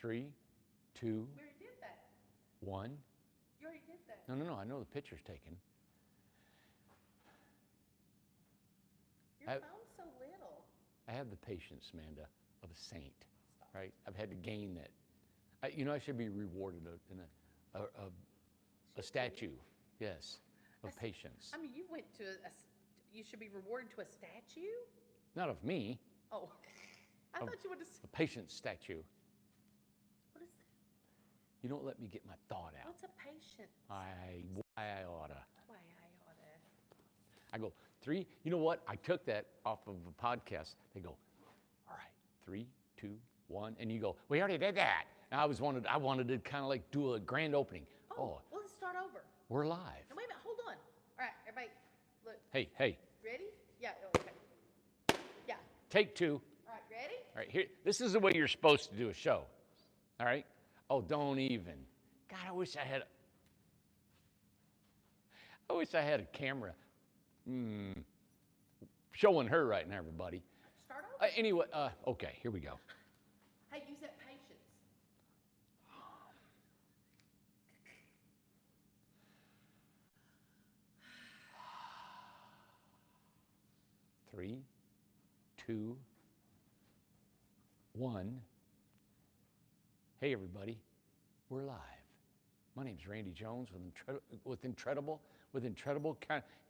3, 2, We already did that. 1. You already did that. No, I know the picture's taken. Your phone's so little. I have the patience, Amanda, of a saint, right? I've had to gain that. I should be rewarded in a statue, yes, of patience. I mean, you went to you should be rewarded to a statue? Not of me, Oh, I thought you would have. a patience statue. What is that? You don't let me get my thought out. What's a patient? Why I oughta. Why I oughta. I go, 3, you know what? I took that off of a podcast. They go, all right, 3, 2, 1, and you go, we already did that. And I wanted to kind of like do a grand opening. Oh, well, let's start over. We're live. Now, wait a minute, hold on. All right, everybody, look. Hey, Ready? Yeah, okay. Yeah. take 2. All right, ready? All right, here, this is the way you're supposed to do a show. All right? Oh, don't even. God, I wish I had a camera showing her right now, everybody. Start over. Anyway, okay, here we go. Hey, use that patience. 3, 2, 1. Hey, everybody, we're live. My name's Randy Jones with Incredible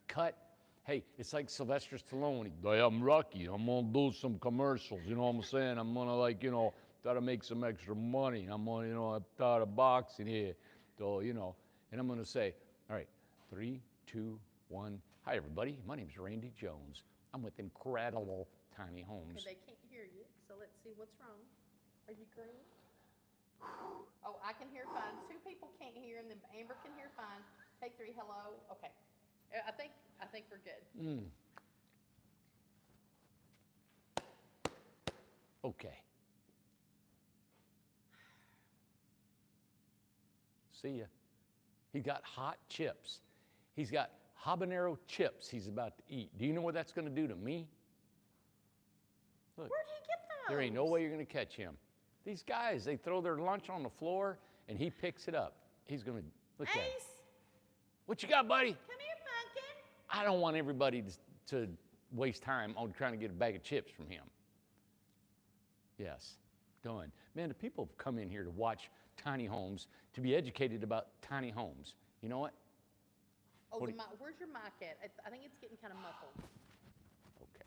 Cut. Hey, it's like Sylvester Stallone. Hey, I'm Rocky. I'm gonna do some commercials. You know what I'm saying? I'm gonna try to make some extra money. I'm gonna, I'm tired of boxing here. So, and I'm gonna say, all right, 3, 2, 1. Hi, everybody. My name's Randy Jones. I'm with Incredible Tiny Homes. Okay, they can't hear you, so let's see what's wrong. Are you green? Oh, I can hear fine. 2 people can't hear, and then Amber can hear fine. Take 3, hello. Okay. I think we're good. Okay. See ya. He got hot chips. He's got habanero chips he's about to eat. Do you know what that's going to do to me? Look, Where'd he get those? there ain't no way you're going to catch him. These guys, they throw their lunch on the floor, and he picks it up. He's going to, look at him. Ace, What you got, buddy? come here, pumpkin. I don't want everybody to waste time on trying to get a bag of chips from him. Yes, done. Man, the people have come in here to watch tiny homes, to be educated about tiny homes. You know what? Oh, where's your mic at? I think it's getting kind of muffled. Okay.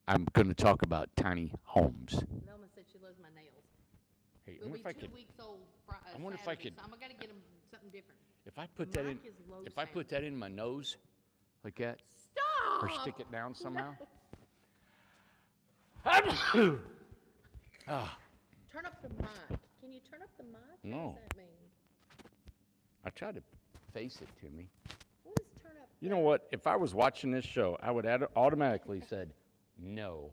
I'm going to talk about tiny homes. Velma said she loves my nails. Hey, We'll be 2 weeks old I wonder if I could- so I'm going to get them something different. If I put that in, Mic is low if I put that in my nose, like that, Stop! or stick it down somehow. Ah, Turn up the mic. Can you turn up the mic? No. What does that mean? I tried to face it to me. What does turn up? You know what? If I was watching this show, I would automatically said, no.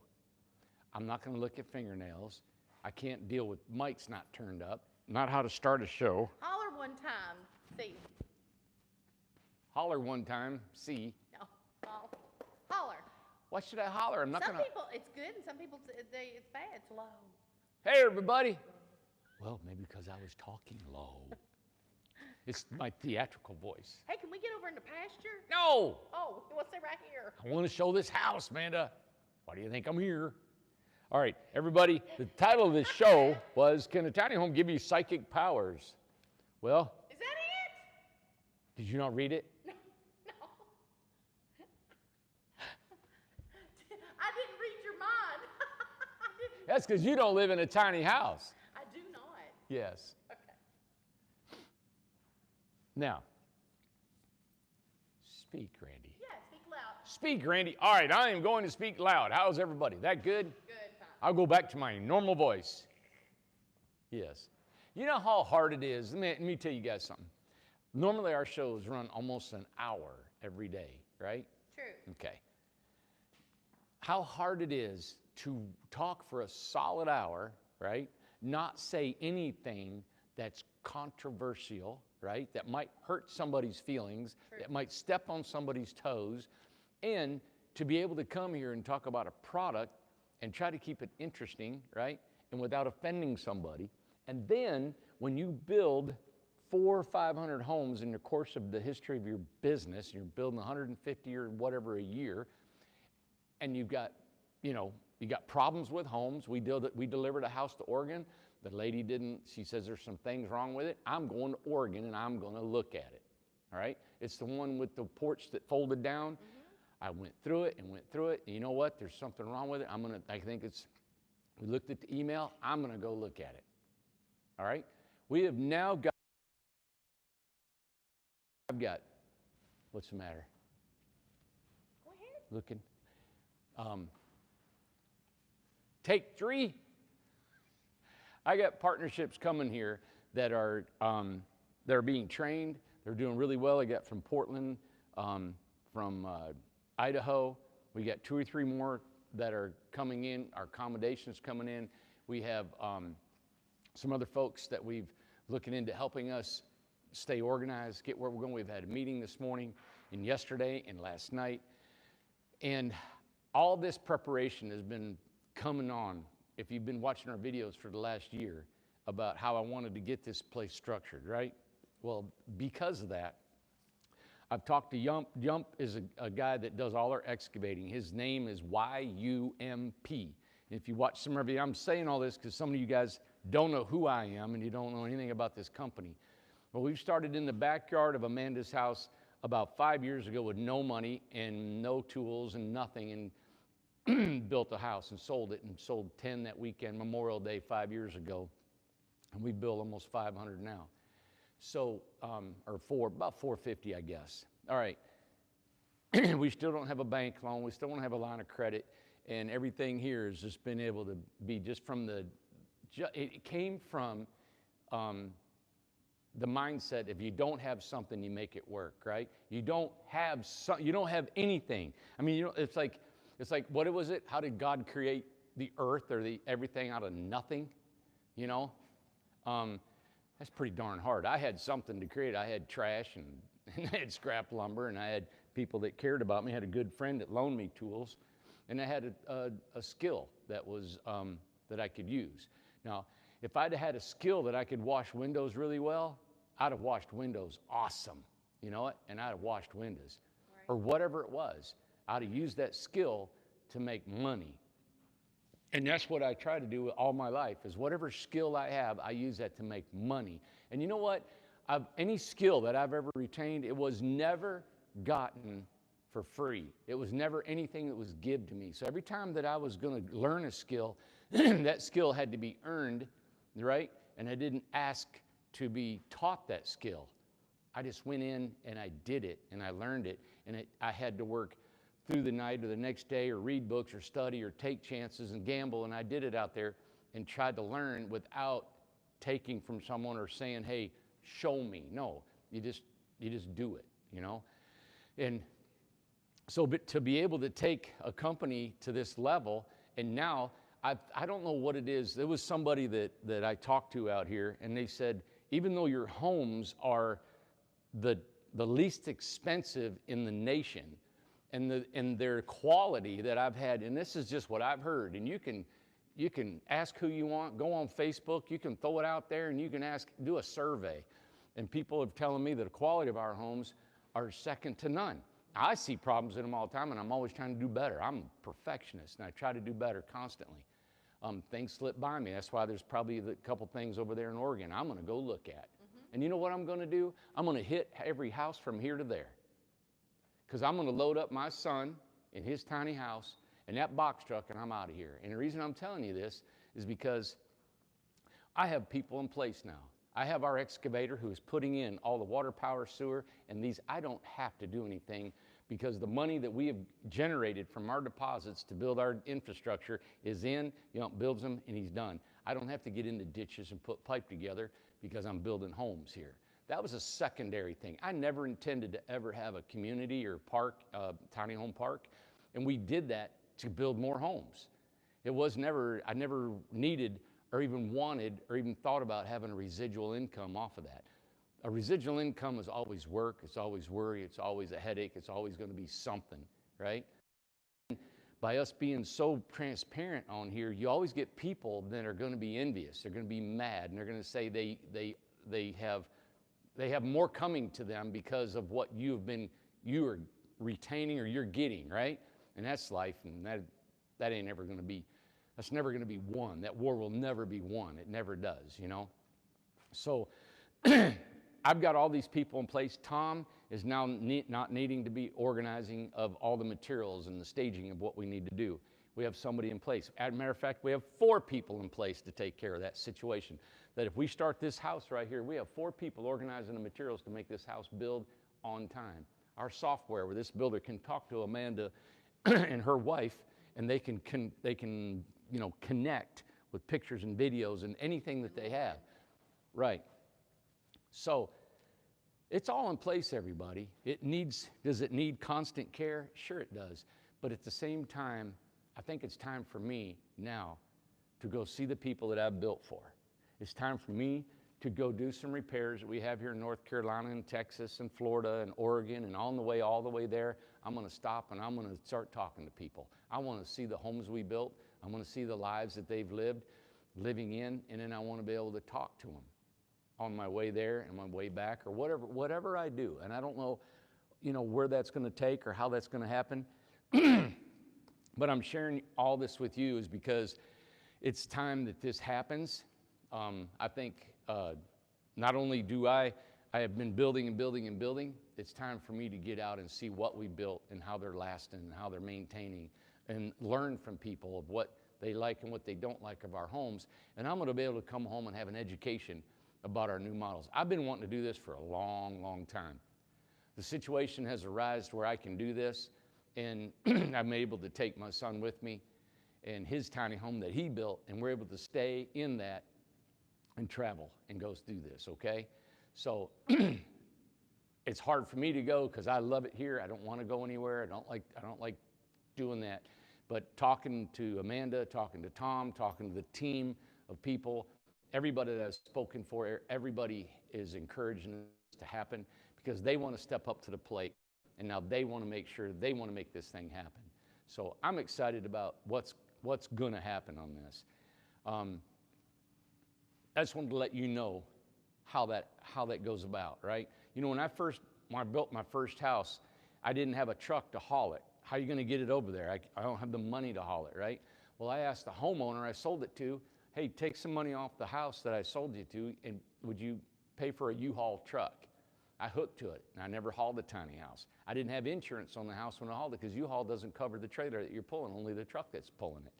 I'm not going to look at fingernails. I can't deal with mics not turned up. Not how to start a show. Holler one time. See. Holler one time, see. No. Holler. Why should I holler? I'm not Some going to. people, it's good, and some people, it's bad. It's low. Hey, everybody. Well, maybe because I was talking low. It's my theatrical voice. Hey, can we get over in the pasture? No! Oh, what's that right here? I want to show this house, Amanda. Why do you think I'm here? All right, everybody, the title of this show was, Can a Tiny Home Give You Psychic Powers? Well, Is that it? did you not read it? No. I didn't read your mind. I didn't. That's because you don't live in a tiny house. I do not. Yes. Okay. Now, speak, Randy. Yeah, speak loud. Speak, Randy. All right, I am going to speak loud. How's everybody? That good? Good, fine. I'll go back to my normal voice. Yes. You know how hard it is? Let me tell you guys something. Normally our shows run almost an hour every day, right? True. Okay. How hard it is to talk for a solid hour, right? Not say anything that's controversial, right? That might hurt somebody's feelings, True. that might step on somebody's toes, and to be able to come here and talk about a product and try to keep it interesting, right? and without offending somebody. And then when you build 400 or 500 homes in the course of the history of your business, you're building 150 or whatever a year, and you've got, you got problems with homes. We delivered a house to Oregon. The lady didn't, she says there's some things wrong with it. I'm going to Oregon and I'm going to look at it. All right? It's the one with the porch that folded down. I went through it and went through it. And you know what? There's something wrong with it. We looked at the email. I'm going to go look at it. All right? We have now got, what's the matter? Go ahead. Looking. Take 3. I got partnerships coming here that are being trained. They're doing really well. I got from Portland, from Idaho. We got 2 or 3 more that are coming in. Our accommodations coming in. We have some other folks that we've looking into helping us stay organized, get where we're going. We've had a meeting this morning and yesterday and last night. And all this preparation has been coming on, if you've been watching our videos for the last year, about how I wanted to get this place structured, right? Well, because of that, I've talked to Yump. Yump is a guy that does all our excavating. His name is Y-U-M-P. If you watch some of it, I'm saying all this because some of you guys don't know who I am and you don't know anything about this company. Well, we've started in the backyard of Amanda's house about 5 years ago with no money and no tools and nothing, and built a house and sold it, and sold 10 that weekend, Memorial Day 5 years ago. And we built almost 500 now. So, about 450, I guess. All right. We still don't have a bank loan. We still don't have a line of credit. And everything here has just been able to be just from it came from the mindset, if you don't have something, you make it work, right? You don't have anything. I mean, it's like, what was it? How did God create the earth or everything out of nothing? That's pretty darn hard. I had something to create. I had trash and I had scrap lumber, and I had people that cared about me. I had a good friend that loaned me tools, and I had a skill that was that I could use. Now, if I'd had a skill that I could wash windows really well, I'd have washed windows awesome, and I'd have washed windows. Right. Or whatever it was. I'd have used that skill to make money. And that's what I try to do all my life, is whatever skill I have, I use that to make money. And you know what? Any skill that I've ever retained, it was never gotten for free. It was never anything that was given to me. So every time that I was going to learn a skill, that skill had to be earned, right? And I didn't ask to be taught that skill. I just went in and I did it and I learned it, and I had to work through the night or the next day or read books or study or take chances and gamble, and I did it out there and tried to learn without taking from someone or saying, hey, show me. No, you just do it, And so to be able to take a company to this level, and now I don't know what it is. There was somebody that I talked to out here, and they said, even though your homes are the least expensive in the nation, and their quality that I've had, and this is just what I've heard, and you can ask who you want, go on Facebook, you can throw it out there, and you can do a survey. And people are telling me that the quality of our homes are second to none. I see problems in them all the time, and I'm always trying to do better. I'm a perfectionist, and I try to do better constantly. Things slip by me. That's why there's probably a couple things over there in Oregon I'm going to go look at. Mm-hmm. And you know what I'm going to do? I'm going to hit every house from here to there. Because I'm going to load up my son in his tiny house and that box truck, and I'm out of here. And the reason I'm telling you this is because I have people in place now. I have our excavator who is putting in all the water, power, sewer, and these. I don't have to do anything because the money that we have generated from our deposits to build our infrastructure is in, builds them, and he's done. I don't have to get into ditches and put pipe together because I'm building homes here. That was a secondary thing. I never intended to ever have a community or park, tiny home park, and we did that to build more homes. I never needed or even wanted or even thought about having a residual income off of that. A residual income is always work, it's always worry, it's always a headache, it's always going to be something, right? by us being so transparent on here, you always get people that are going to be envious. They're going to be mad, and they're going to say they have more coming to them because of what you are retaining or you're getting, right? And that's life, and that ain't ever going to be. That's never going to be won. That war will never be won. It never does, you know. So I've got all these people in place. Tom is now not needing to be organizing of all the materials and the staging of what we need to do. We have somebody in place. As a matter of fact, we have 4 people in place to take care of that situation. That if we start this house right here, we have 4 people organizing the materials to make this house build on time. Our software, where this builder can talk to Amanda and her wife, and they can connect with pictures and videos and anything that they have. Right. So it's all in place, everybody. Does it need constant care? Sure it does. But at the same time, I think it's time for me now to go see the people that I've built for. It's time for me to go do some repairs that we have here in North Carolina and Texas and Florida and Oregon, and on the way, all the way there, I'm going to stop and I'm going to start talking to people. I want to see the homes we built. I want to see the lives that they've living in, and then I want to be able to talk to them on my way there and my way back, or whatever I do. And I don't know, where that's going to take or how that's going to happen. But I'm sharing all this with you is because it's time that this happens. I think not only do I have been building and building and building, it's time for me to get out and see what we built and how they're lasting and how they're maintaining, and learn from people of what they like and what they don't like of our homes. And I'm going to be able to come home and have an education about our new models. I've been wanting to do this for a long, long time. The situation has arisen where I can do this, and I'm able to take my son with me and his tiny home that he built, and we're able to stay in that and travel and go do this, okay? So it's hard for me to go because I love it here. I don't want to go anywhere. I don't like doing that. But talking to Amanda, talking to Tom, talking to the team of people, everybody that I've spoken for, everybody is encouraging this to happen because they want to step up to the plate, and now they want to make sure they want to make this thing happen. So I'm excited about what's going to happen on this. I just wanted to let you know how that goes about, right? When I built my first house, I didn't have a truck to haul it. How are you going to get it over there? I don't have the money to haul it, right? Well, I asked the homeowner I sold it to, hey, take some money off the house that I sold you to, and would you pay for a U-Haul truck? I hooked to it, and I never hauled the tiny house. I didn't have insurance on the house when I hauled it because U-Haul doesn't cover the trailer that you're pulling, only the truck that's pulling it.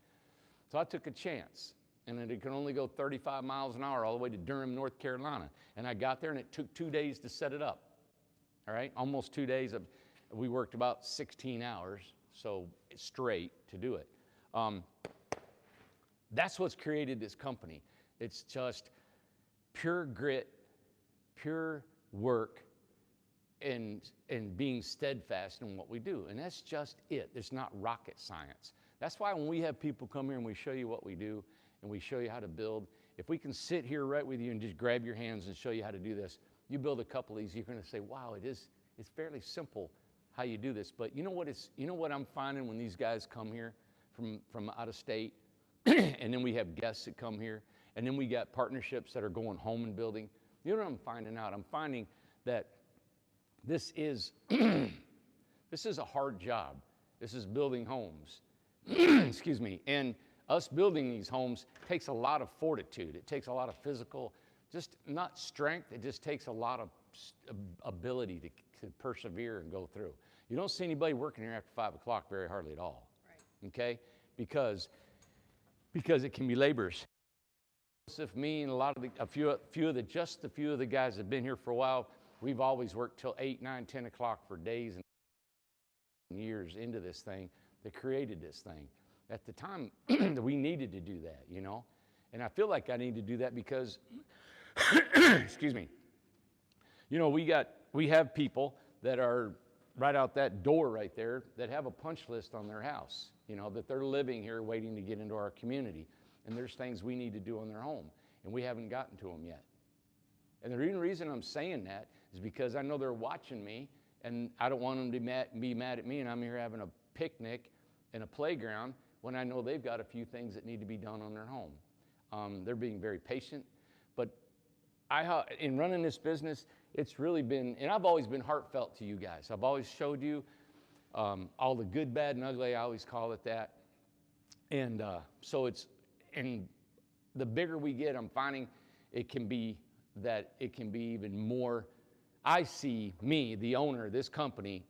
So I took a chance, and it could only go 35 miles an hour all the way to Durham, North Carolina. And I got there, and it took 2 days to set it up, all right? Almost 2 days. We worked about 16 hours, so straight to do it. That's what's created this company. It's just pure grit, pure work, and being steadfast in what we do. And that's just it. It's not rocket science. That's why when we have people come here and we show you what we do and we show you how to build, if we can sit here right with you and just grab your hands and show you how to do this, you build a couple of these, you're going to say, wow, it's fairly simple how you do this. But you know what I'm finding when these guys come here from out of state, and then we have guests that come here, and then we got partnerships that are going home and building. You know what I'm finding out? I'm finding that this is a hard job. This is building homes. Excuse me. And us building these homes takes a lot of fortitude. It takes a lot of physical, just not strength. It just takes a lot of ability to persevere and go through. You don't see anybody working here after 5 o'clock very hardly at all. Right. Okay? Because it can be labors. If me and a few of the guys that have been here for a while, we've always worked till 8, 9, 10 o'clock for days and years into this thing that created this thing. At the time, we needed to do that, And I feel like I need to do that because, excuse me, we have people that are right out that door right there that have a punch list on their house, that they're living here waiting to get into our community. And there's things we need to do on their home, and we haven't gotten to them yet. And the reason I'm saying that is because I know they're watching me, and I don't want them to be mad at me, and I'm here having a picnic and a playground when I know they've got a few things that need to be done on their home. They're being very patient, but in running this business, it's really been, and I've always been heartfelt to you guys. I've always showed you all the good, bad, and ugly. I always call it that. And and the bigger we get, I'm finding it can be even more. I see me, the owner of this company,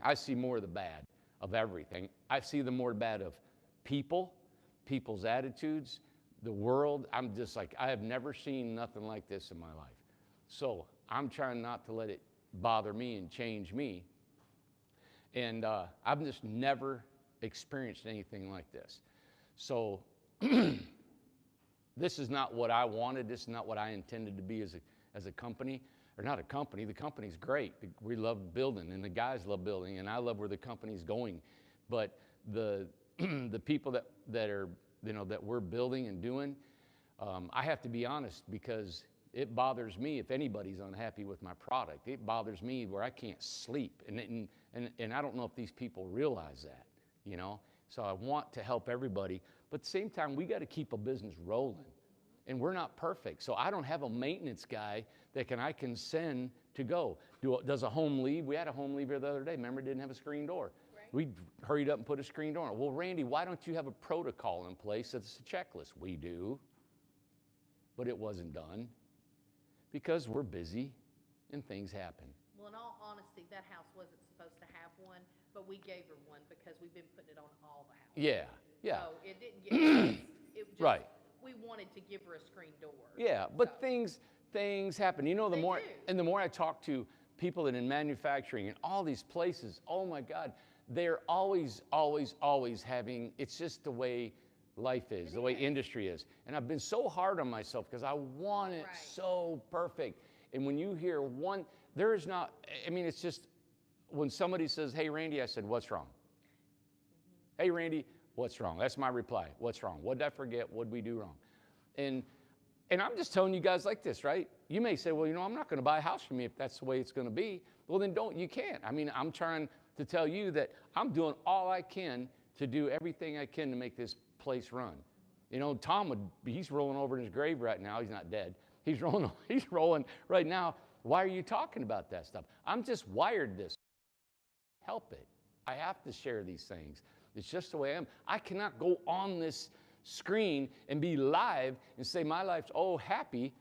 I see more of the bad of everything. I see the more bad of people's attitudes, the world. I'm just like, I have never seen nothing like this in my life. So I'm trying not to let it bother me and change me. And I've just never experienced anything like this. So this is not what I wanted. This is not what I intended to be as a company. Or not a company. The company's great. We love building, and the guys love building, and I love where the company's going. But the people that are, that we're building and doing, I have to be honest, because it bothers me if anybody's unhappy with my product. It bothers me where I can't sleep, and I don't know if these people realize that, So I want to help everybody, but at the same time, we got to keep a business rolling. And we're not perfect. So I don't have a maintenance guy that I can send to go. Does a home leave? We had a home leave here the other day. Remember, it didn't have a screen door. Right. We hurried up and put a screen door on. Well, Randy, why don't you have a protocol in place that's a checklist? We do. But it wasn't done because we're busy and things happen. Well, in all honesty, that house wasn't supposed to have one, but we gave her one because we've been putting it on all the houses. Yeah. So it didn't get it just, right. We wanted to give her a screen door. Yeah, but things happen. The more I talk to people that in manufacturing and all these places, oh my God, they're always having, it's just the way life is, the way industry is. And I've been so hard on myself because I want it so perfect. And when you hear one, there is not, it's just, when somebody says, hey, Randy, I said, what's wrong? Mm-hmm. Hey, Randy, what's wrong? That's my reply. What's wrong? What did I forget? What did we do wrong? And I'm just telling you guys like this, right? You may say, well, I'm not going to buy a house from you if that's the way it's going to be. Well, then you can't. I'm trying to tell you that I'm doing all I can to do everything I can to make this place run. Tom he's rolling over in his grave right now. He's not dead. He's rolling right now. Why are you talking about that stuff? I'm just wired this. Help it. I have to share these things. It's just the way I am. I cannot go on this screen and be live and say my life's happy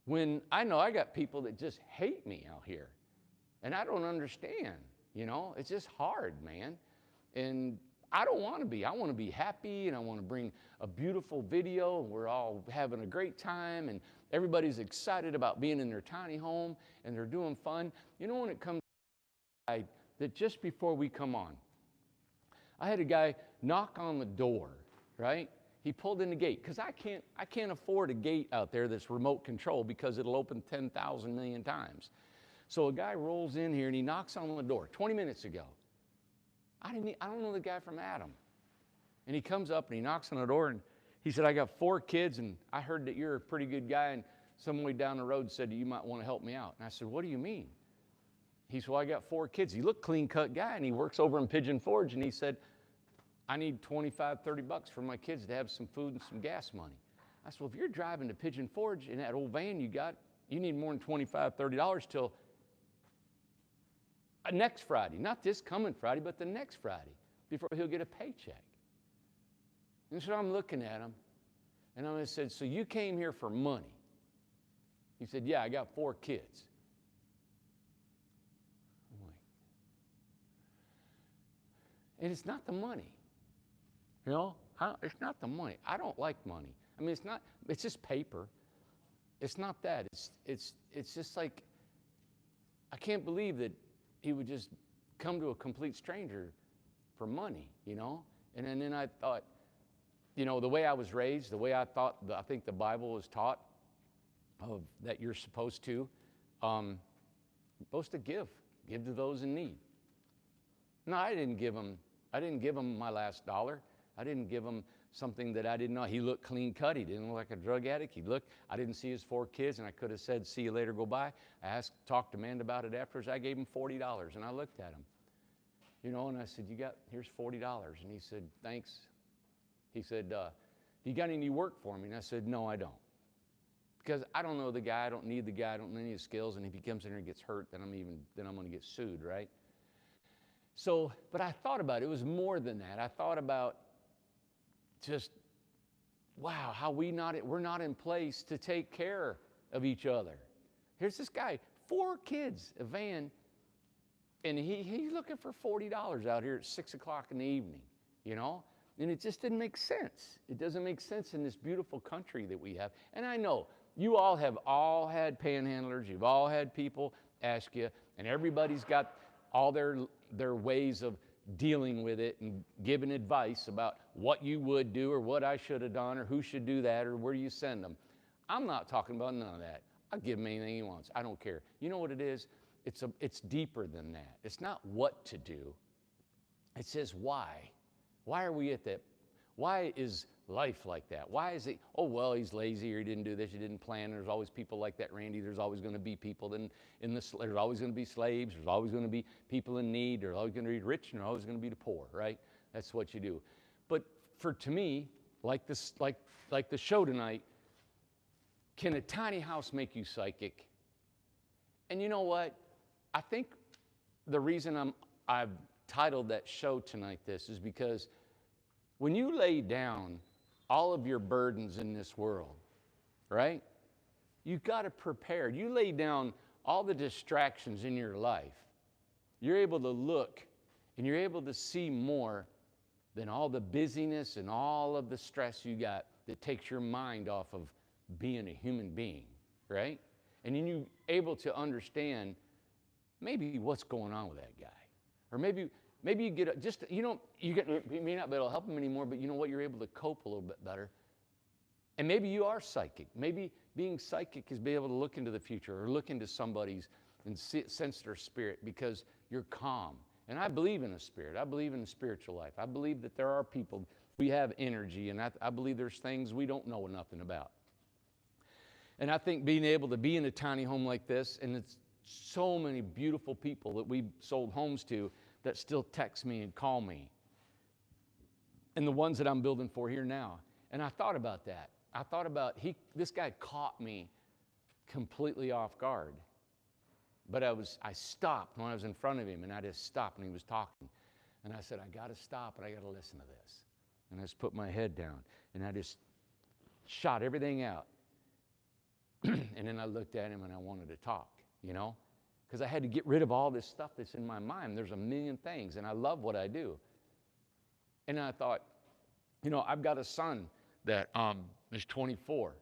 when I know I got people that just hate me out here. And I don't understand, It's just hard, man. And I don't want to be. I want to be happy, and I want to bring a beautiful video, and we're all having a great time, and everybody's excited about being in their tiny home, and they're doing fun. When it comes to that, just before we come on, I had a guy knock on the door, right? He pulled in the gate because I can't afford a gate out there that's remote control because it'll open 10,000 million times. So a guy rolls in here and he knocks on the door 20 minutes ago. I don't know the guy from Adam. And he comes up and he knocks on the door and he said, I got 4 kids and I heard that you're a pretty good guy and some way down the road said you might want to help me out. And I said, what do you mean? He said, well, I got 4 kids. He looked clean-cut guy and he works over in Pigeon Forge and he said, I need $25, $30 for my kids to have some food and some gas money. I said, well, if you're driving to Pigeon Forge in that old van you got, you need more than $25, $30 till next Friday. Not this coming Friday, but the next Friday before he'll get a paycheck. And so I'm looking at him, and I said, so you came here for money? He said, yeah, I got 4 kids. I'm like, and it's not the money. It's not the money. I don't like money. It's just paper. It's not that. It's just like, I can't believe that he would just come to a complete stranger for money, And then I thought, the way I was raised, the way I think the Bible was taught that you're supposed to give to those in need. No, I didn't give him my last dollar. I didn't give him something that I didn't know. He looked clean cut. He didn't look like a drug addict. I didn't see his 4 kids, and I could have said, see you later, go by. I talked to Amanda about it afterwards. I gave him $40, and I looked at him. you know, and I said, here's $40. And he said, thanks. He said, you got any work for me? And I said, no, I don't. Because I don't know the guy, I don't need the guy, I don't know any of his skills, and if he comes in here and gets hurt, then I'm going to get sued, right? So, but I thought about it. It was more than that. I thought about just, wow, how we're not in place to take care of each other. Here's this guy, 4 kids, a van, and he's looking for $40 out here at 6 o'clock in the evening, you know? And it just didn't make sense. It doesn't make sense in this beautiful country that we have. And I know you all have had panhandlers. You've all had people ask you, and everybody's got all their ways of dealing with it and giving advice about what you would do or what I should have done or who should do that or where you send them. I'm not talking about none of that. I'll give him anything he wants. I don't care. You know what it is? It's deeper than that. It's not what to do. It says why. Why are we at that? Why is life like that? Why is it, oh, well, he's lazy or he didn't do this, he didn't plan. There's always people like that, Randy. There's always going to be people there's always going to be slaves. There's always going to be people in need. There's always going to be rich and there's always going to be the poor, right? That's what you do. But to me, like the show tonight, can a tiny house make you psychic? And you know what? I think the reason I've titled that show tonight this is because when you lay down all of your burdens in this world, right? You've got to prepare. You lay down all the distractions in your life. You're able to look and you're able to see more than all the busyness and all of the stress you got that takes your mind off of being a human being, right? And then you're able to understand maybe what's going on with that guy. Or maybe you get you may not be able to help him anymore, but you know what? You're able to cope a little bit better. And maybe you are psychic. Maybe being psychic is being able to look into the future or look into somebody's and sense their spirit because you're calm. And I believe in a spirit. I believe in a spiritual life. I believe that there are people, we have energy, and I believe there's things we don't know nothing about. And I think being able to be in a tiny home like this, and it's so many beautiful people that we've sold homes to that still text me and call me. And the ones that I'm building for here now. And I thought about that. I thought about, this guy caught me completely off guard. But I stopped when I was in front of him, and I just stopped when he was talking. And I said, I got to stop, and I got to listen to this. And I just put my head down, and I just shot everything out. And then I looked at him, and I wanted to talk, you know? Because I had to get rid of all this stuff that's in my mind. There's a million things, and I love what I do. And I thought, you know, I've got a son that is 24.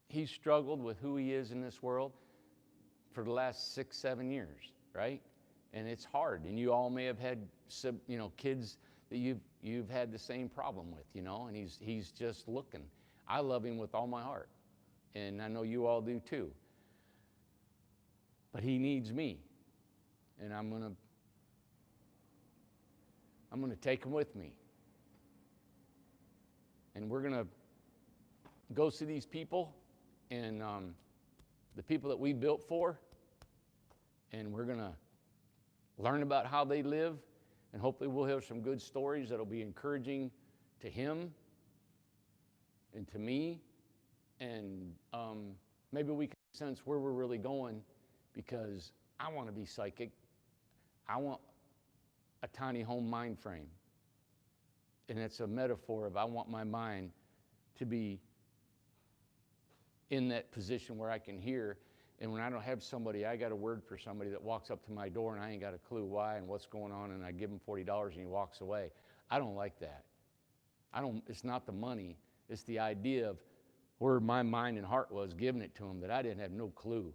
He's struggled with who he is in this world for the last 6-7 years, right? And it's hard. And you all may have had, kids that you've had the same problem with, you know, and he's just looking. I love him with all my heart, and I know you all do too. But he needs me, and I'm gonna take him with me, and we're gonna go see these people, and the people that we built for, and we're gonna learn about how they live, and hopefully we'll hear some good stories that'll be encouraging to him and to me, and maybe we can sense where we're really going, because I want to be psychic. I want a tiny home mind frame. And it's a metaphor of I want my mind to be in that position where I can hear, and when I don't have somebody, I got a word for somebody that walks up to my door and I ain't got a clue why and what's going on, and I give him $40 and he walks away. I don't like that. It's not the money, it's the idea of where my mind and heart was giving it to him that I didn't have no clue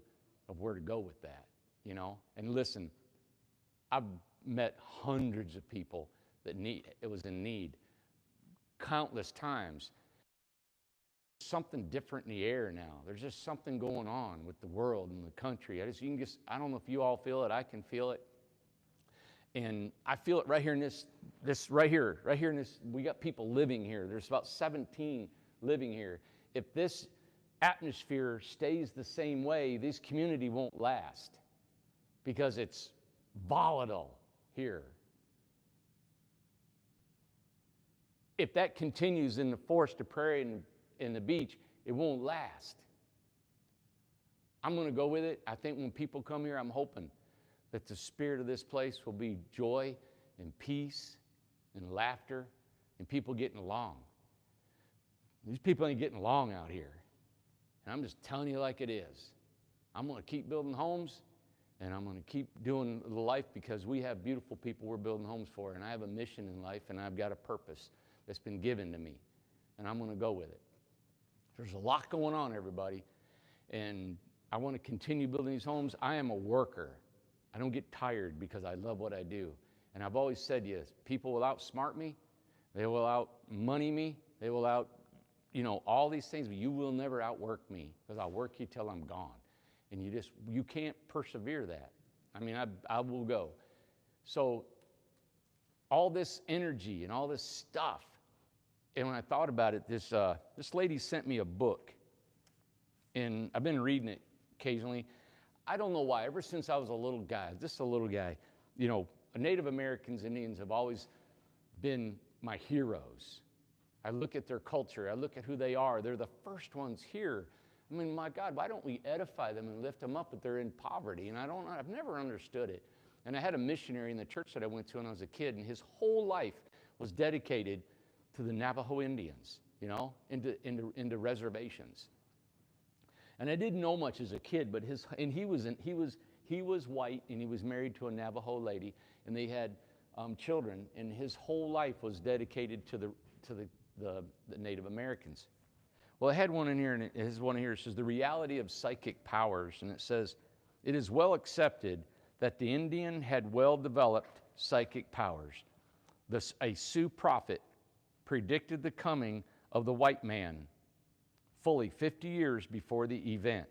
of where to go with that, you know? And listen, I've met hundreds of people that was in need countless times. Something different in the air now. There's just something going on with the world and the country. I don't know if you all feel it. I can feel it. And I feel it right here in this right here in this. We got people living here. There's about 17 living here. If this atmosphere stays the same way, this community won't last because it's volatile here. if that continues in the forest, the prairie, and the beach, it won't last. I'm going to go with it. I think when people come here, I'm hoping that the spirit of this place will be joy and peace and laughter and people getting along. These people ain't getting along out here. And I'm just telling you like it is. I'm going to keep building homes, and I'm going to keep doing the life because we have beautiful people we're building homes for, and I have a mission in life, and I've got a purpose that's been given to me, and I'm going to go with it. There's a lot going on, everybody, and I want to continue building these homes. I am a worker. I don't get tired because I love what I do. And I've always said yes, people will outsmart me, they will out-money me, they will out, all these things, but you will never outwork me because I'll work you till I'm gone. And you can't persevere that. I mean, I will go. So all this energy and all this stuff, and when I thought about it, this lady sent me a book, and I've been reading it occasionally. I don't know why, ever since I was a little guy, just a little guy, Native Americans, Indians have always been my heroes. I look at their culture, I look at who they are. They're the first ones here. I mean, my God, why don't we edify them and lift them up if they're in poverty? And I've never understood it. And I had a missionary in the church that I went to when I was a kid, and his whole life was dedicated to the Navajo Indians, into reservations. And I didn't know much as a kid, but he was white, and he was married to a Navajo lady, and they had children, and his whole life was dedicated to the Native Americans. Well, I had one in here, and his one here says, the reality of psychic powers, and it says, it is well accepted that the Indian had well-developed psychic powers. A Sioux prophet predicted the coming of the white man fully 50 years before the event,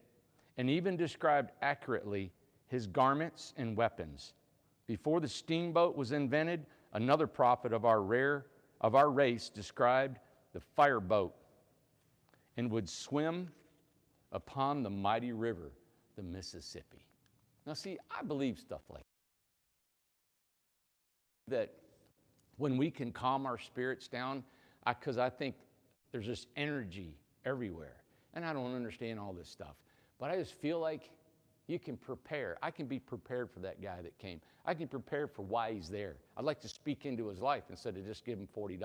and even described accurately his garments and weapons. Before the steamboat was invented, another prophet of our race described the fireboat and would swim upon the mighty river, the Mississippi. Now see, I believe stuff like that when we can calm our spirits down, because I think there's this energy everywhere. And I don't understand all this stuff. But I just feel like you can prepare. I can be prepared for that guy that came. I can prepare for why he's there. I'd like to speak into his life instead of just give him $40.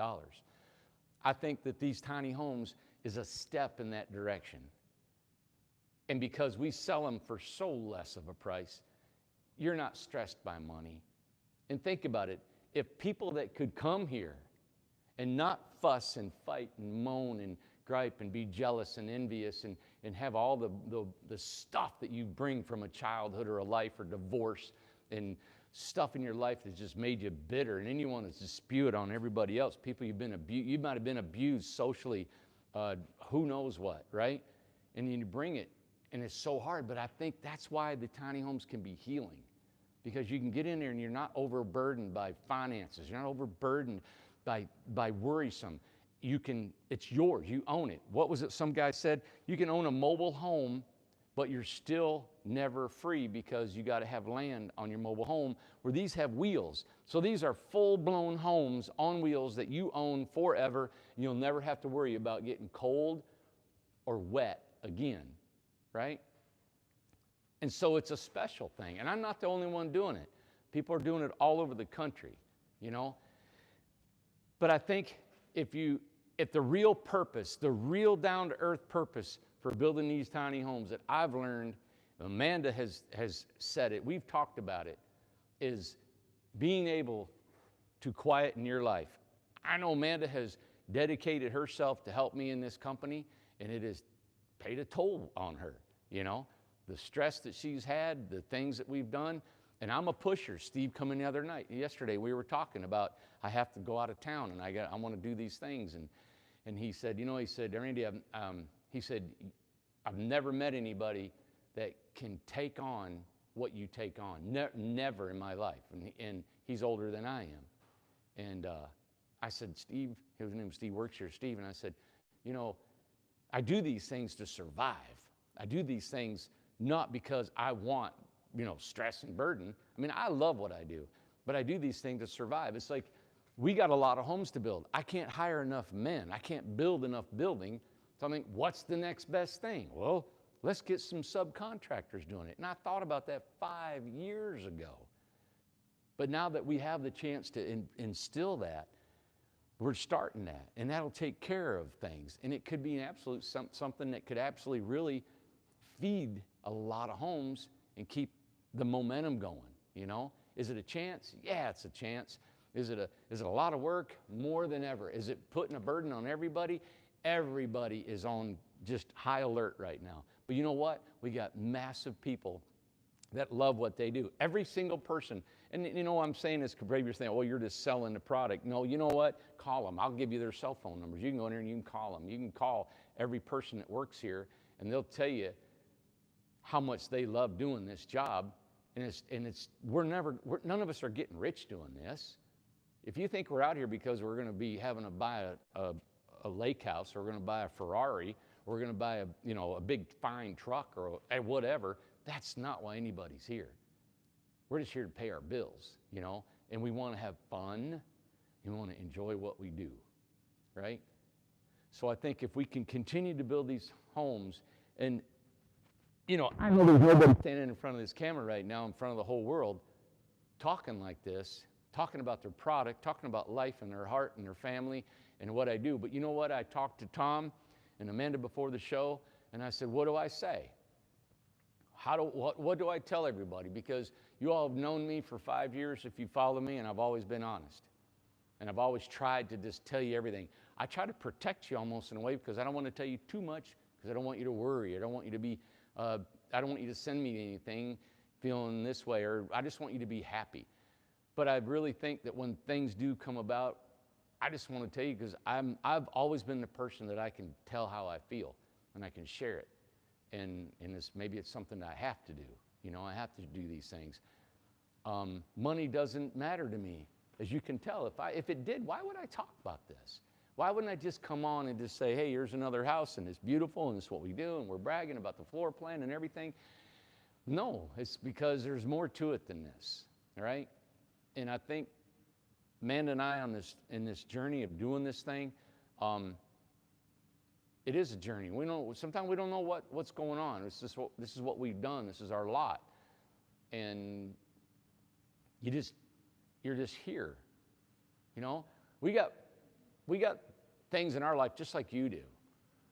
I think that these tiny homes is a step in that direction. And because we sell them for so less of a price, you're not stressed by money. And think about it. If people that could come here and not fuss and fight and moan and gripe and be jealous and envious and have all the stuff that you bring from a childhood or a life or divorce and stuff in your life that's just made you bitter, and then you want to just spew it on everybody else, people you've been abused, you might have been abused socially, who knows what, right? And you bring it, and it's so hard, but I think that's why the tiny homes can be healing, because you can get in there and you're not overburdened by finances, you're not overburdened by worrisome. It's yours, you own it. What was it some guy said? You can own a mobile home, but you're still never free because you got to have land on your mobile home, where these have wheels. So these are full-blown homes on wheels that you own forever, and you'll never have to worry about getting cold or wet again, right? And so it's a special thing, and I'm not the only one doing it. People are doing it all over the country, But I think if the real purpose, the real down-to-earth purpose for building these tiny homes that I've learned, Amanda has said it, we've talked about it, is being able to quieten your life. I know Amanda has dedicated herself to help me in this company, and it has paid a toll on her, the stress that she's had, the things that we've done. And I'm a pusher. Steve come in the other night. Yesterday we were talking about I have to go out of town and I want to do these things. And he said, Randy, he said, I've never met anybody that can take on what you take on. Never in my life. And he's older than I am. And I said, Steve, his name was Steve, works here, Steve. And I said, I do these things to survive. I do these things not because I want stress and burden. I mean, I love what I do, but I do these things to survive. It's like, we got a lot of homes to build. I can't hire enough men. I can't build enough building. So I think, what's the next best thing? Well, let's get some subcontractors doing it. And I thought about that 5 years ago. But now that we have the chance to instill that, we're starting that. And that'll take care of things. And it could be an absolute something that could absolutely really feed a lot of homes and keep the momentum going, you know? Is it a chance? Yeah, it's a chance. Is it a lot of work? More than ever. Is it putting a burden on everybody? Everybody is on just high alert right now. But you know what? We got massive people that love what they do. Every single person. And you know what I'm saying is, maybe you're saying, well, you're just selling the product. No, you know what? Call them. I'll give you their cell phone numbers. You can go in there and you can call them. You can call every person that works here, and they'll tell you how much they love doing this job. And none of us are getting rich doing this. If you think we're out here because we're going to be having to buy a lake house, or we're going to buy a Ferrari, or we're going to buy a big fine truck or whatever, that's not why anybody's here. We're just here to pay our bills, you know, and we want to have fun and we want to enjoy what we do, right? So I think if we can continue to build these homes, and you know, I know there's nobody standing in front of this camera right now, in front of the whole world, talking like this, talking about their product, talking about life and their heart and their family and what I do. But you know what? I talked to Tom and Amanda before the show, and I said, what do I say? What do I tell everybody? Because you all have known me for 5 years if you follow me, and I've always been honest. And I've always tried to just tell you everything. I try to protect you almost in a way, because I don't want to tell you too much, because I don't want you to worry. I don't want you to be, I don't want you to send me anything feeling this way, or I just want you to be happy. But I really think that when things do come about, I just want to tell you, because I've always been the person that I can tell how I feel, and I can share it. And maybe it's something that I have to do. You know, I have to do these things. Money doesn't matter to me, as you can tell. If it did, why would I talk about this? Why wouldn't I just come on and just say, hey, here's another house, and it's beautiful, and it's what we do, and we're bragging about the floor plan and everything? No, it's because there's more to it than this, all right? And I think Amanda and I in this journey of doing this thing, it is a journey. Sometimes we don't know what's going on. This is what we've done. This is our lot. And you're just here. You know, we got things in our life just like you do.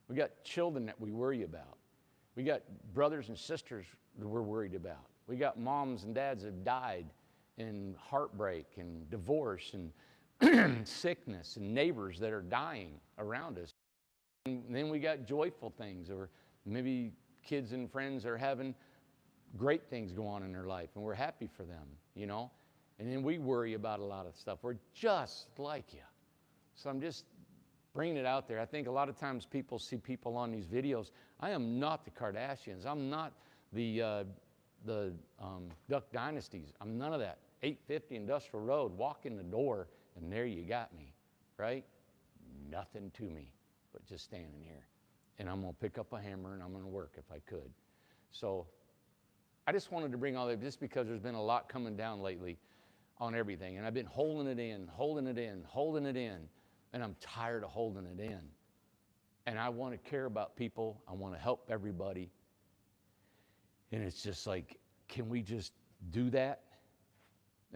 We got children that we worry about. We got brothers and sisters that we're worried about. We got moms and dads that have died, and heartbreak and divorce and sickness, and neighbors that are dying around us. And then we got joyful things, or maybe kids and friends are having great things go on in their life, and we're happy for them, you know? And then we worry about a lot of stuff. We're just like you. So I'm just bringing it out there. I think a lot of times people see people on these videos. I am not the Kardashians. I'm not the Duck Dynasties. I'm none of that. 850 Industrial Road, walk in the door, and there you got me, right? Nothing to me but just standing here. And I'm going to pick up a hammer, and I'm going to work if I could. So I just wanted to bring all that, just because there's been a lot coming down lately on everything. And I've been holding it in, and I'm tired of holding it in. And I want to care about people. I want to help everybody. And it's just like, can we just do that?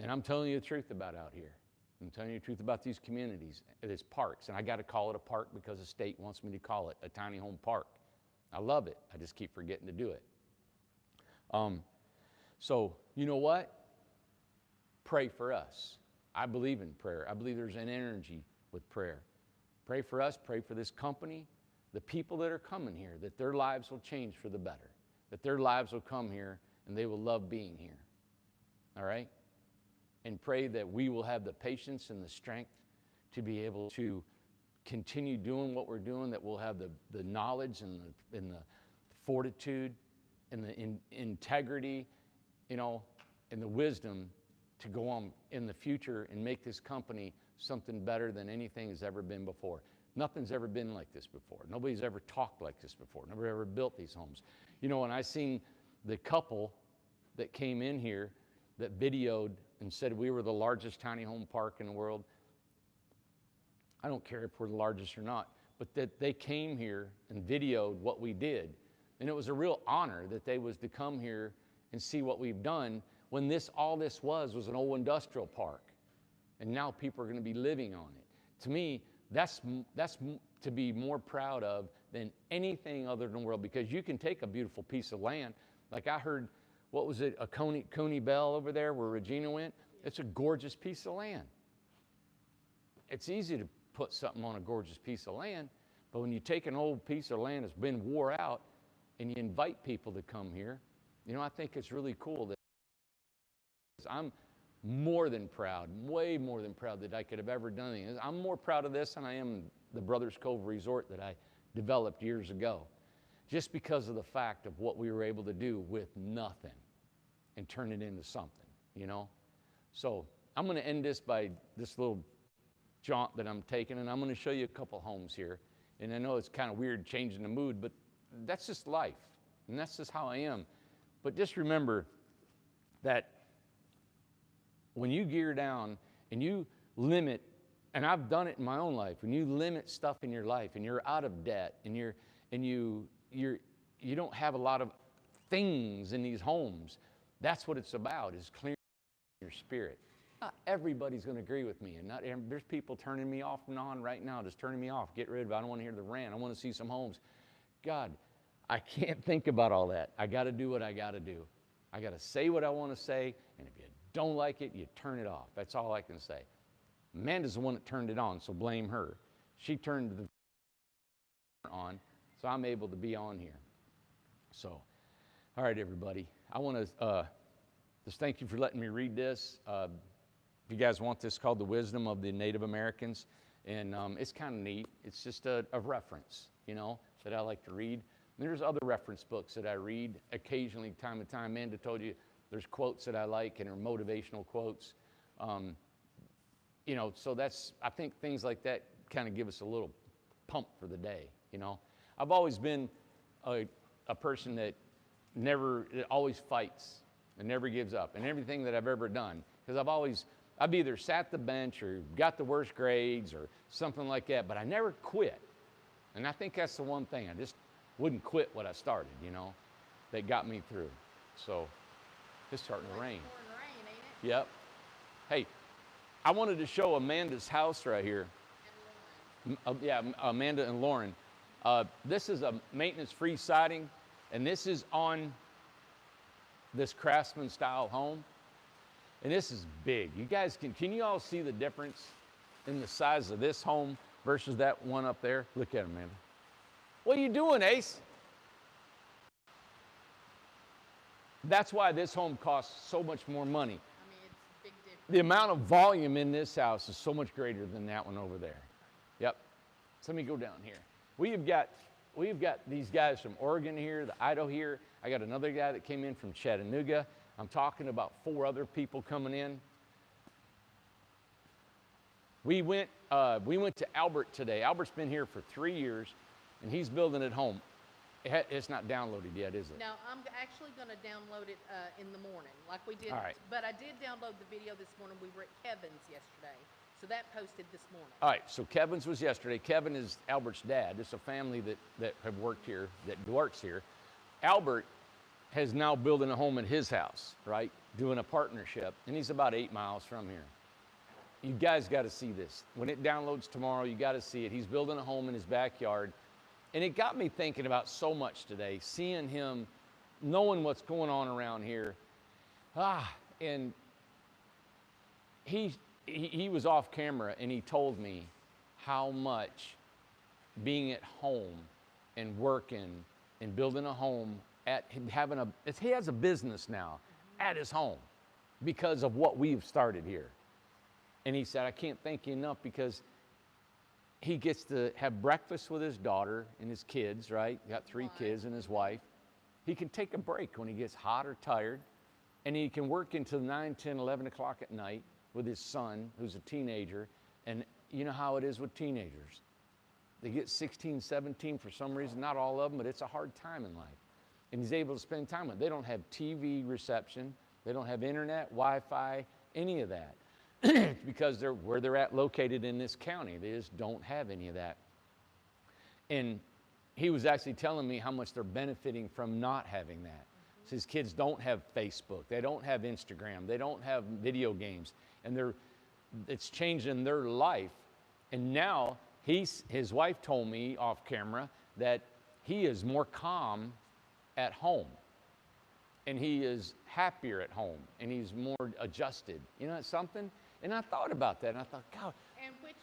And I'm telling you the truth about out here. I'm telling you the truth about these communities. It's parks, and I got to call it a park because the state wants me to call it a tiny home park. I love it. I just keep forgetting to do it. So you know what? Pray for us. I believe in prayer. I believe there's an energy with prayer. Pray for us. Pray for this company, the people that are coming here, that their lives will change for the better, that their lives will come here and they will love being here. All right? And pray that we will have the patience and the strength to be able to continue doing what we're doing, that we'll have the knowledge and the fortitude and the integrity, you know, and the wisdom to go on in the future and make this company something better than anything has ever been before. Nothing's ever been like this before. Nobody's ever talked like this before. Nobody ever built these homes. You know, when I seen the couple that came in here that videoed and said we were the largest tiny home park in the world, I don't care if we're the largest or not, but that they came here and videoed what we did. And it was a real honor that they was to come here and see what we've done when all this was an old industrial park. And now people are going to be living on it. To me, that's to be more proud of than anything other in the world, because you can take a beautiful piece of land. Like I heard, what was it, a Coney Bell over there where Regina went? It's a gorgeous piece of land. It's easy to put something on a gorgeous piece of land, but when you take an old piece of land that's been wore out and you invite people to come here, you know, I think it's really cool that I'm more than proud, way more than proud that I could have ever done anything. I'm more proud of this than I am the Brothers Cove Resort that I developed years ago, just because of the fact of what we were able to do with nothing and turn it into something, you know? So I'm going to end this by this little jaunt that I'm taking, and I'm going to show you a couple homes here. And I know it's kind of weird changing the mood, but that's just life, and that's just how I am. But just remember that when you gear down and you limit, and I've done it in my own life, when you limit stuff in your life and you're out of debt and you don't have a lot of things in these homes, that's what it's about, is clearing your spirit. Not everybody's going to agree with me, and there's people turning me off and on right now, just turning me off. Get rid of it. I don't want to hear the rant. I want to see some homes. God, I can't think about all that. I got to do what I got to do. I got to say what I want to say, and if you don't like it, you turn it off. That's all I can say. Amanda's the one that turned it on, so blame her. She turned the on, so I'm able to be on here. So, all right, everybody. I want to just thank you for letting me read this. If you guys want this, called The Wisdom of the Native Americans, and it's kind of neat. It's just a reference, you know, that I like to read. And there's other reference books that I read occasionally, time to time. Amanda told you there's quotes that I like, and are motivational quotes. You know, so I think things like that kind of give us a little pump for the day, you know. I've always been a person that always fights and never gives up in everything that I've ever done, because I've either sat the bench or got the worst grades or something like that, but I never quit. And I think that's the one thing. I just wouldn't quit what I started, you know, that got me through. So it's starting to rain. Pouring rain, ain't it? Yep. Hey, I wanted to show Amanda's house right here. Yeah, Amanda and Lauren. This is a maintenance-free siding, and this is on this Craftsman style home. And this is big. You guys, can you all see the difference in the size of this home versus that one up there? Look at it, Amanda. What are you doing, Ace? That's why this home costs so much more money. I mean, it's a big difference. The amount of volume in this house is so much greater than that one over there. Yep. So let me go down here. We've got these guys from Oregon here, the Idaho here. I got another guy that came in from Chattanooga. I'm talking about 4 other people coming in. We went to Albert today. Albert's been here for 3 years, and he's building at home. It's not downloaded yet, is it? No, I'm actually going to download it in the morning, like we did. All right. But I did download the video this morning. We were at Kevin's yesterday, so that posted this morning. All right, so Kevin's was yesterday. Kevin is Albert's dad. It's a family that have worked here, that works here. Albert has now building a home at his house, right? Doing a partnership, and he's about 8 miles from here. You guys got to see this. When it downloads tomorrow, you got to see it. He's building a home in his backyard, and it got me thinking about so much today, seeing him, knowing what's going on around here. And he was off camera, and he told me how much being at home and working and building a home he has a business now at his home because of what we've started here. And he said, I can't thank you enough, because he gets to have breakfast with his daughter and his kids, right? He got 3 kids and his wife. He can take a break when he gets hot or tired, and he can work until 9, 10, 11 o'clock at night with his son, who's a teenager. And you know how it is with teenagers. They get 16, 17 for some reason, not all of them, but it's a hard time in life. And he's able to spend time with them. They don't have TV reception. They don't have internet, Wi-Fi, any of that. because they're where they're at located in this county. They just don't have any of that. And he was actually telling me how much they're benefiting from not having that. So his kids don't have Facebook, they don't have Instagram, they don't have video games, and it's changing their life. And now his wife told me off camera that he is more calm at home, and he is happier at home, and he's more adjusted. You know, it's something. And I thought about that, and I thought, God. And which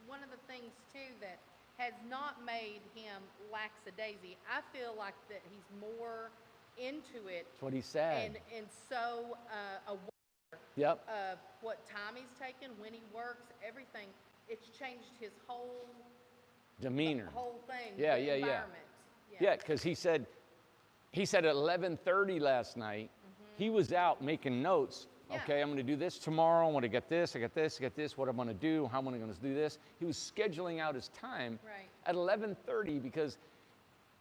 one of the things too that has not made him lackadaisy. I feel like that he's more into it. That's what he said. And so aware Yep. of what time he's taking, when he works, everything. It's changed his whole Demeanor. the whole thing. Yeah, the yeah, yeah. environment. Yeah, because he said at 11:30 last night, he was out making notes. Yeah. Okay, I'm going to do this tomorrow. I want to get this. I got this. I got this. What I'm going to do? How am I going to do this? He was scheduling out his time Right. at 11:30 because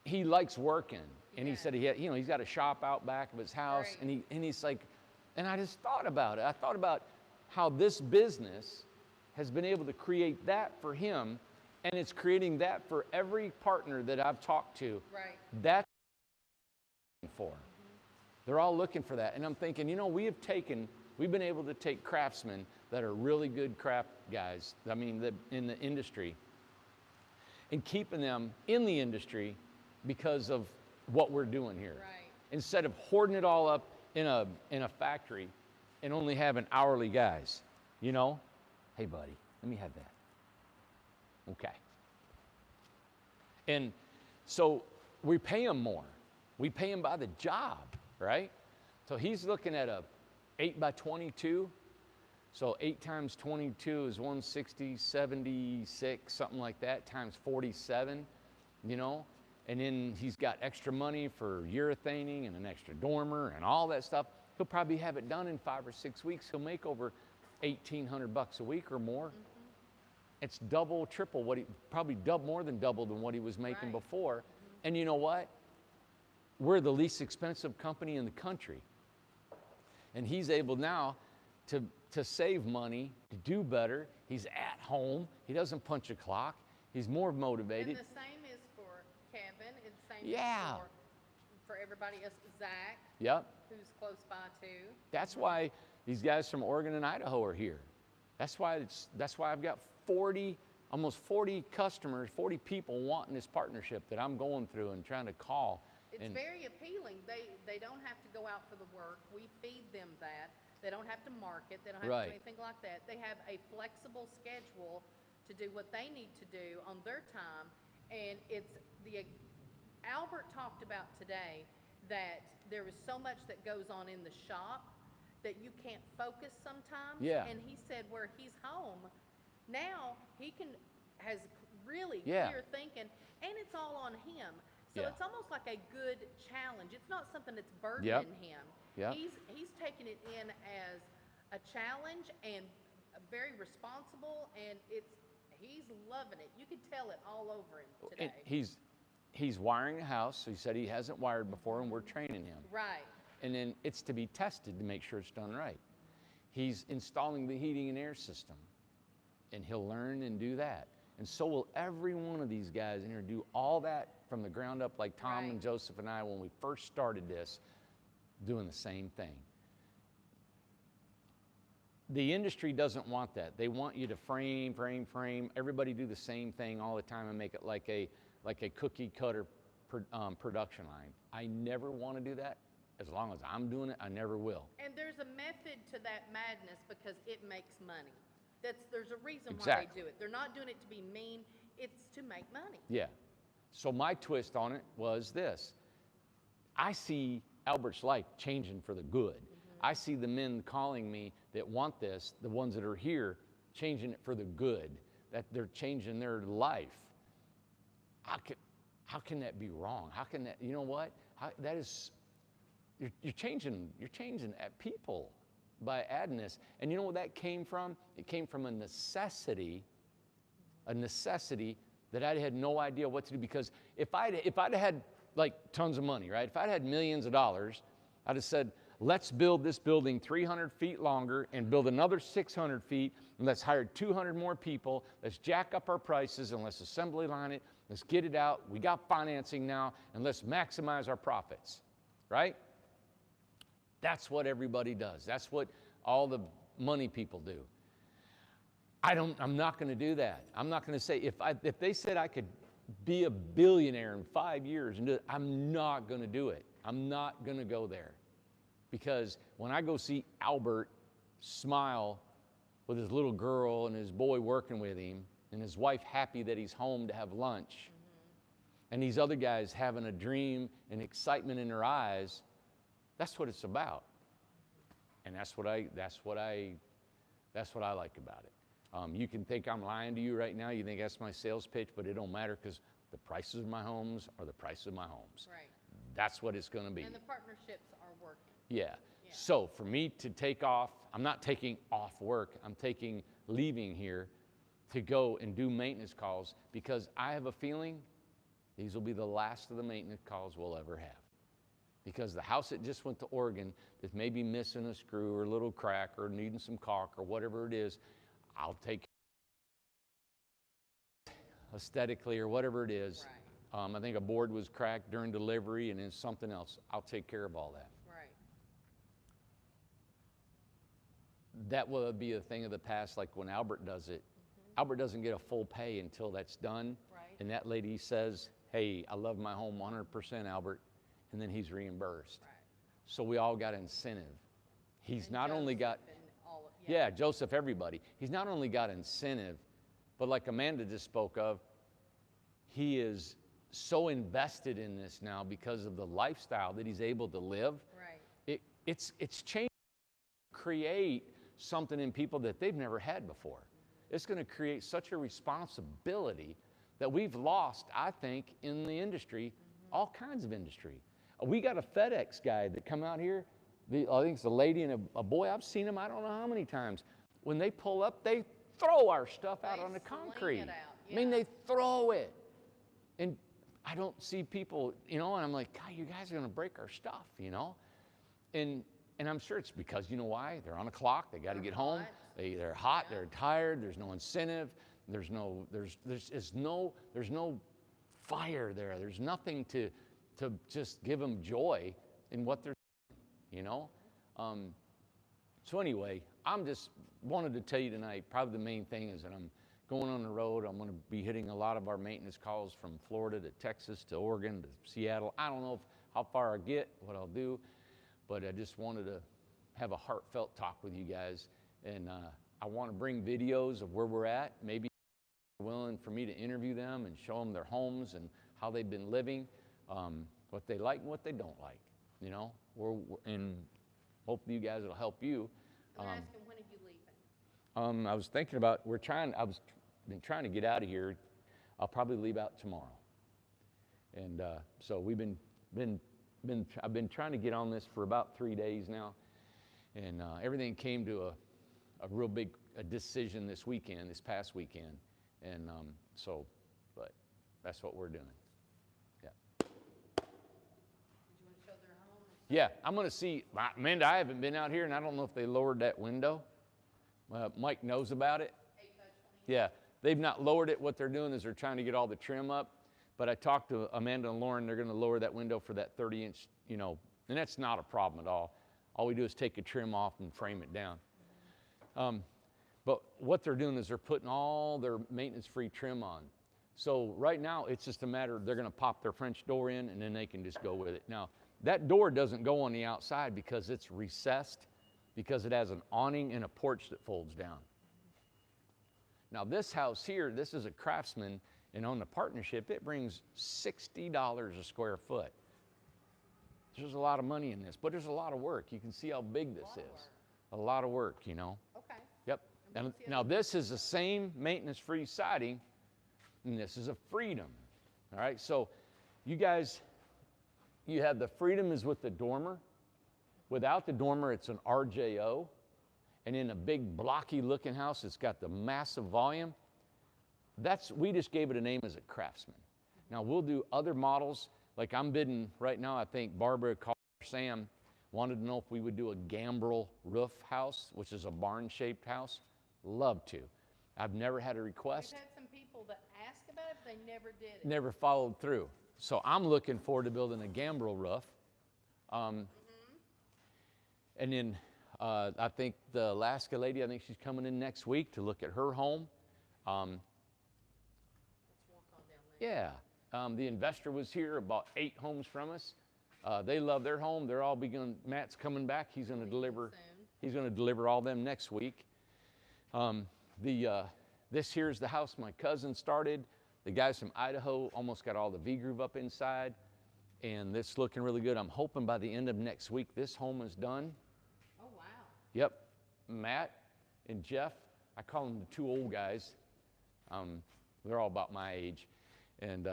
he likes working. And he Yeah. said he's got a shop out back of his house, Right. and he's like, and I just thought about it. I thought about how this business has been able to create that for him, and it's creating that for every partner that I've talked to. Right. That's what they're looking for. They're all looking for that. And I'm thinking, we've been able to take craftsmen that are really good craft guys, in the industry, and keeping them in the industry because of what we're doing here. Right. Instead of hoarding it all up in a factory and only having hourly guys, Hey, buddy, let me have that. Okay. And so we pay him more. We pay him by the job, right? So he's looking at a 8 by 22. So 8 times 22 is 160, 76, something like that, times 47, And then he's got extra money for urethaning and an extra dormer and all that stuff. He'll probably have it done in 5 or 6 weeks. He'll make over $1,800 a week or more. It's double, triple probably more than double than what he was making before. And you know what? We're the least expensive company in the country. And he's able now to save money, to do better. He's at home. He doesn't punch a clock. He's more motivated. And the same is for Kevin. And the same Yeah. is for everybody else. Zach, Yep. who's close by too. That's why these guys from Oregon and Idaho are here. That's why I've got almost 40 customers, 40 people wanting this partnership that I'm going through and trying to call. It's very appealing. They don't have to go out for the work. We feed them that. They don't have to market. They don't have to do anything like that. They have a flexible schedule to do what they need to do on their time. And Albert talked about today that there is so much that goes on in the shop that you can't focus sometimes. Yeah. And he said where he's home, now he has really Yeah. clear thinking, and it's all on him. So Yeah. it's almost like a good challenge. It's not something that's burdening Yep. him. Yep. He's taking it in as a challenge and very responsible, and he's loving it. You could tell it all over him And today. he's wiring a house. So he said he hasn't wired before, and we're training him. Right. And then it's to be tested to make sure it's done right. He's installing the heating and air system, and he'll learn and do that. And so will every one of these guys in here do all that from the ground up, like Tom and Right. Joseph and I, when we first started this, doing the same thing. The industry doesn't want that. They want you to frame. Everybody do the same thing all the time and make it like a cookie cutter production line. I never want to do that. As long as I'm doing it, I never will. And there's a method to that madness because it makes money. There's a reason why Exactly. they do it. They're not doing it to be mean. It's to make money. Yeah. So my twist on it was this. I see Albert's life changing for the good. I see the men calling me that want this, the ones that are here, changing it for the good, that they're changing their life. How can that be wrong? How can that, you know what? You're changing people by adding this. And you know where that came from? It came from a necessity that I had no idea what to do. Because if I'd had like tons of money, right? If I'd had millions of dollars, I'd have said, let's build this building 300 feet longer and build another 600 feet, and let's hire 200 more people. Let's jack up our prices and let's assembly line it. Let's get it out. We got financing now, and let's maximize our profits, right? That's what everybody does. That's what all the money people do. I'm not going to do that. I'm not going to say, if they said I could be a billionaire in 5 years and do it, I'm not going to do it. I'm not going to go there. Because when I go see Albert smile with his little girl and his boy working with him and his wife happy that he's home to have lunch, and these other guys having a dream and excitement in their eyes, that's what it's about. And that's what I like about it. You can think I'm lying to you right now. You think that's my sales pitch, but it don't matter because the prices of my homes are the price of my homes. Right. That's what it's going to be. And the partnerships are working. Yeah. So for me to take off, I'm not taking off work. I'm leaving here to go and do maintenance calls because I have a feeling these will be the last of the maintenance calls we'll ever have. Because the house that just went to Oregon that may be missing a screw or a little crack or needing some caulk or whatever it is, I'll take aesthetically or whatever it is. Right. I think a board was cracked during delivery and then something else. I'll take care of all that. Right. That will be a thing of the past, like when Albert does it. Albert doesn't get a full pay until that's done. Right. And that lady says, hey, I love my home 100%, Albert. And then he's reimbursed. Right. So we all got incentive. He's And not only got, Joseph and all of- yeah, Joseph, everybody. He's not only got incentive, but like Amanda just spoke of, he is so invested in this now because of the lifestyle that he's able to live. Right. It's changed, create something in people that they've never had before. It's going to create such a responsibility that we've lost, I think, in the industry, all kinds of industry. We got a FedEx guy that come out here. I think it's a lady and a boy. I've seen them I don't know how many times. When they pull up, they throw our stuff out They on the sling concrete. it out, I mean, yeah. they throw it. And I don't see people, and I'm like, God, you guys are going to break our stuff, And I'm sure it's because, you know why? They're on a clock. They got to get home. hot. They're hot. Yeah. They're tired. There's no incentive. There's no fire there. There's nothing to just give them joy in what they're doing, So anyway, I'm just wanted to tell you tonight, probably the main thing is that I'm going on the road. I'm going to be hitting a lot of our maintenance calls from Florida to Texas to Oregon to Seattle. I don't know how far I get, what I'll do, but I just wanted to have a heartfelt talk with you guys. And I want to bring videos of where we're at. Maybe you're willing for me to interview them and show them their homes and how they've been living, what they like and what they don't like. And hopefully you guys will help you. And they're asking, when are you leaving? I was thinking about, been trying to get out of here. I'll probably leave out tomorrow. And so I've been trying to get on this for about 3 days now. And everything came to a real big decision this past weekend. And but that's what we're doing. Yeah. Did you want to show their home? Yeah, I'm going to see. Amanda, I haven't been out here, and I don't know if they lowered that window. Mike knows about it. 8 by 20. Yeah, they've not lowered it. What they're doing is they're trying to get all the trim up. But I talked to Amanda and Lauren. They're going to lower that window for that 30-inch, and that's not a problem at all. All we do is take a trim off and frame it down. But what they're doing is they're putting all their maintenance-free trim on. So right now, it's just a matter of they're going to pop their French door in, and then they can just go with it. Now, that door doesn't go on the outside because it's recessed, because it has an awning and a porch that folds down. Now, this house here, this is a Craftsman, and on the partnership, it brings $60 a square foot. There's a lot of money in this, but there's a lot of work. You can see how big this is. A lot of work, Okay. Yep. And now this is the same maintenance-free siding, and this is a Freedom. All right, so you guys, you have the Freedom is with the dormer. Without the dormer, it's an RJO. And in a big blocky-looking house, it's got the massive volume. We just gave it a name as a Craftsman. Now we'll do other models. Like I'm bidding right now, I think Barbara called Sam. Wanted to know if we would do a gambrel roof house, which is a barn-shaped house. Love to. I've never had a request. We've had some people that asked about it, but they never did it. Never followed through. So I'm looking forward to building a gambrel roof. And then I think the Alaska lady, I think she's coming in next week to look at her home. Let's walk on down there. Yeah, the investor was here, about 8 homes from us. They love their home. They're all begun. Matt's coming back. He's going to deliver. Soon. He's going to deliver all them next week. This here's the house my cousin started. The guys from Idaho almost got all the V-groove up inside, and it's looking really good. I'm hoping by the end of next week this home is done. Oh, wow. Yep, Matt and Jeff, I call them the 2 old guys. They're all about my age, and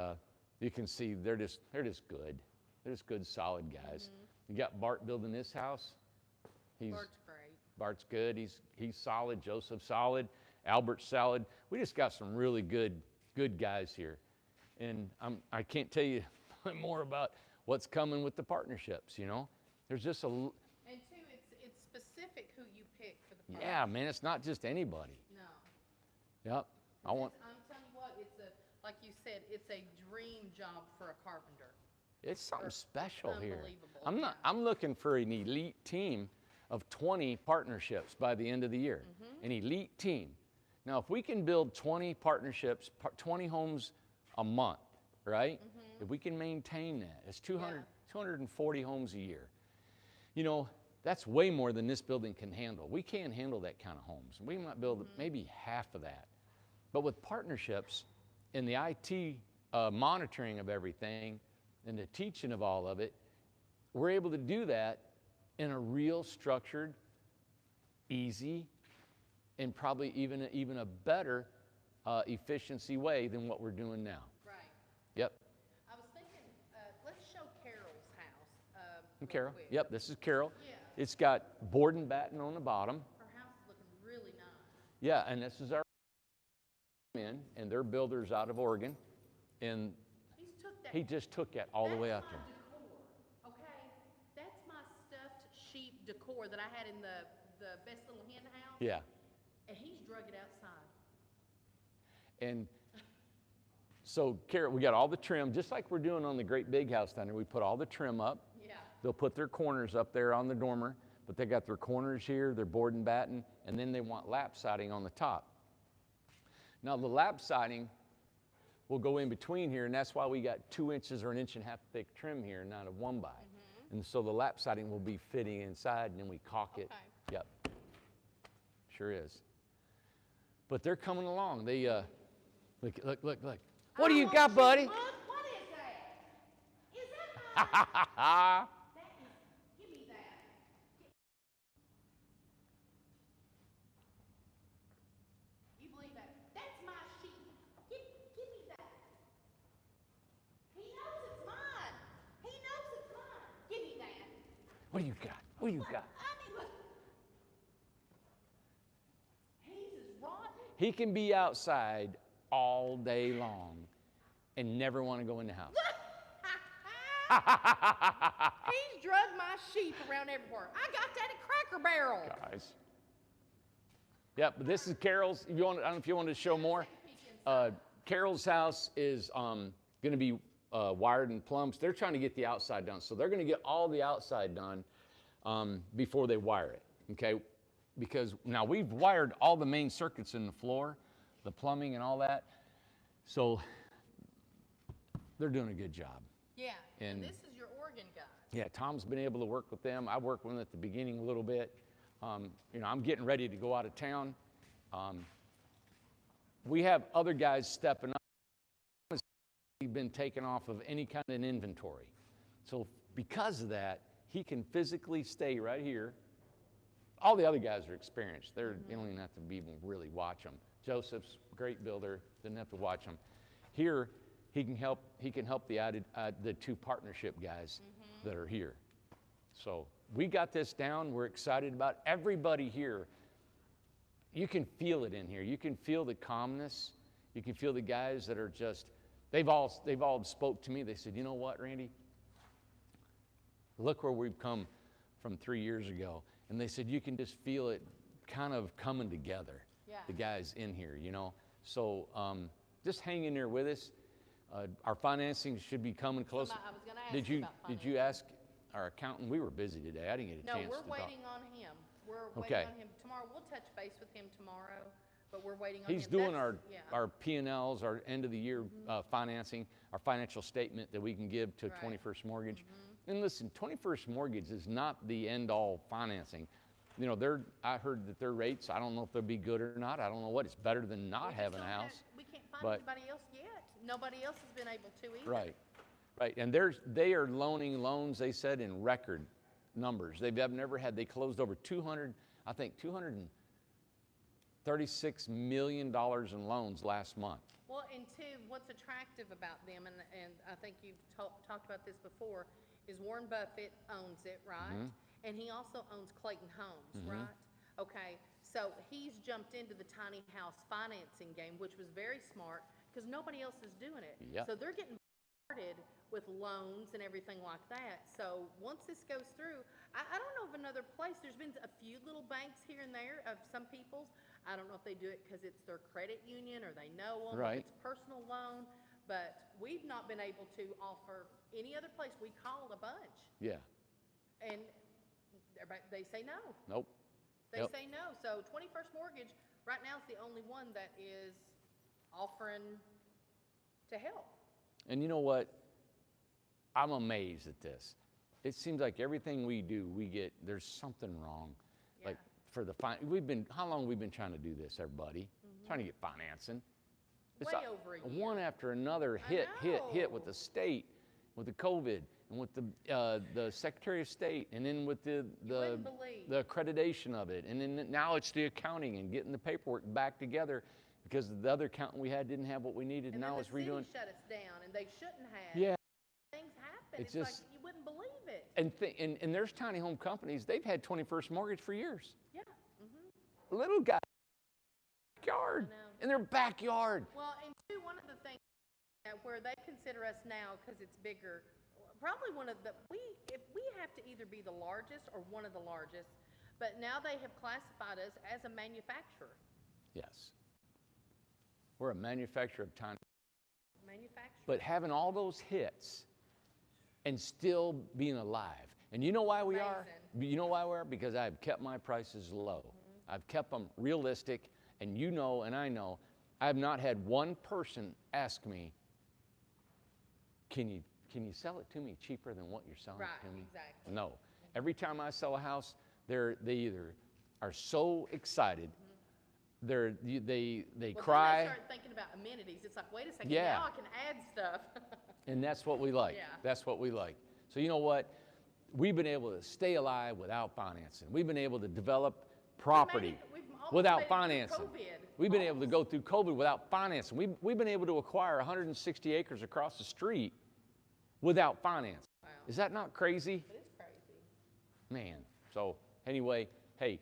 you can see they're just good. They're just good, solid guys. You got Bart building this house. Bart's great. Bart's good. He's solid. Joseph's solid. Albert's solid. We just got some really good guys here, and I can't tell you more about what's coming with the partnerships. You know, there's just a. And two, it's specific who you pick for the partnership. Yeah, man, it's not just anybody. No. Yep. I'm telling you what, like you said, it's a dream job for a carpenter. It's something special here. Unbelievable, I'm looking for an elite team of 20 partnerships by the end of the year. An elite team. Now, if we can build 20 partnerships, 20 homes a month, right? If we can maintain that, it's 240 homes a year. You know, that's way more than this building can handle. We can't handle that kind of homes. We might build maybe half of that. But with partnerships and the IT monitoring of everything and the teaching of all of it, we're able to do that in a real structured, easy, and probably even a better efficiency way than what we're doing now. Right. Yep. I was thinking, let's show Carol's house. real Carol. quick. Yep, this is Carol. Yeah. It's got board and batten on the bottom. Her house is looking really nice. Yeah, and this is our in, and they're builders out of Oregon, and he just took that all the way out there. That's my decor, okay? That's my stuffed sheep decor that I had in the Best Little Hen house. Yeah, And he's drug it outside. and so Carol, we got all the trim, just like we're doing on the great big house down there. We put all the trim up. Yeah. They'll put their corners up there on the dormer, but they got their corners here, their board and batten, and then they want lap siding on the top. Now the lap siding will go in between here, and that's why we got 2 inches or 1.5 inches thick trim here, not a 1x. And so the lap siding will be fitting inside, and then we caulk it. Okay. Yep, sure is. But they're coming along. They look. What do you got, buddy? Look, what is that? Is that my... give me that. You believe that? That's my sheep. Give me that. He knows it's mine. He knows it's mine. Give me that. What do you got? What do you got? I mean, look. He's as rotten. He can be outside all day long and never want to go in the house. He's drugged my sheep around everywhere. I got that at Cracker Barrel. Guys. Yep, but this is Carol's. If you want, I don't know if you wanted to show more. Carol's house is going to be wired and plumbed. They're trying to get the outside done. So they're going to get all the outside done before they wire it, okay? Because now we've wired all the main circuits in the floor, the plumbing and all that. So they're doing a good job. Yeah, and And- this is your organ guy. Yeah, Tom's been able to work with them. I worked with them at the beginning a little bit. You know, I'm getting ready to go out of town. We have other guys stepping up. He's been taken off of any kind of inventory. So because of that, he can physically stay right here. All the other guys are experienced. You don't even have to even really watch them. Joseph's a great builder, didn't have to watch them. Here, he can help the 2 partnership guys that are here. So we got this down. We're excited about it. Everybody here. You can feel it in here. You can feel the calmness. You can feel the guys that are just, they've all spoke to me. They said, you know what, Randy? Look where we've come from 3 years ago, and they said you can just feel it kind of coming together. Yeah. The guys in here, you know. So just hang in there with us. Our financing should be coming close. I was gonna ask Did you you about did you ask our accountant? We were busy today. I didn't get a No, chance to we're talk. waiting on him. We're Okay. waiting on him tomorrow. We'll touch base with him tomorrow, but we're waiting on him. He's doing That's- yeah. our P&Ls, our end of the year financing, our financial statement that we can give to Right. 21st Mortgage. And listen, 21st Mortgage is not the end all financing. You know, I heard that their rates, I don't know if they'll be good or not. I don't know what. It's better than not We just having a don't house. we can't find but- anybody else yet. Nobody else has been able to either. Right, right. And they are loaning loans, they said, in record numbers. They've never had, they closed over $236 million in loans last month. Well, and two, what's attractive about them, and I think you've talked about this before, is Warren Buffett owns it, right? Mm-hmm. And he also owns Clayton Homes, right? Okay, so he's jumped into the tiny house financing game, which was very smart, because nobody else is doing it. Yep. So they're getting started with loans and everything like that. So once this goes through, I don't know of another place. There's been a few little banks here and there of some people's. I don't know if they do it because it's their credit union or they know them, Right. or it's personal loan. But we've not been able to offer any other place. We called a bunch, Yeah, and they say no. nope. They Yep. say no. So 21st Mortgage right now is the only one that is offering to help. And you know what? I'm amazed at this. It seems like everything we do, there's something wrong. Yeah. Like for how long we've been trying to do this, everybody? Trying to get financing. It's Way over a year. One after another I hit with know. the state, with the COVID, and with the Secretary of State, and then with the wouldn't believe. the accreditation of it, and then now it's the accounting and getting the paperwork back together because the other accountant we had didn't have what we needed. And now then it's the city redoing. shut us down, and they shouldn't have. Yeah. Things happen. It's It's just- like you wouldn't believe it. And there's tiny home companies, they've had 21st Mortgage for years. Yeah. Little guy, backyard, I know. in their backyard. Well, and two, one of the things where they consider us now because it's bigger, probably one of the if we have to either be the largest or one of the largest, but now they have classified us as a manufacturer. Yes. We're a manufacturer of tiny, Manufacturer. but having all those hits and still being alive. And you know why we are? Amazing. You know why we are? Because I've kept my prices low. I've kept them realistic, and you know, and I know, I have not had one person ask me, can you sell it to me cheaper than what you're selling Right, it to me? exactly. No. Every time I sell a house, they either are so excited, they Well, cry, then they start thinking about amenities. It's like, wait a second, Yeah. now I can add stuff. and that's what we like. Yeah. That's what we like. So you know what? We've been able to stay alive without financing. We've been able to develop property We've almost made without it through financing. COVID. We've been able to go through COVID without financing. We've been able to acquire 160 acres across the street without financing. Wow. Is that not crazy? It is crazy. Man. So anyway, hey,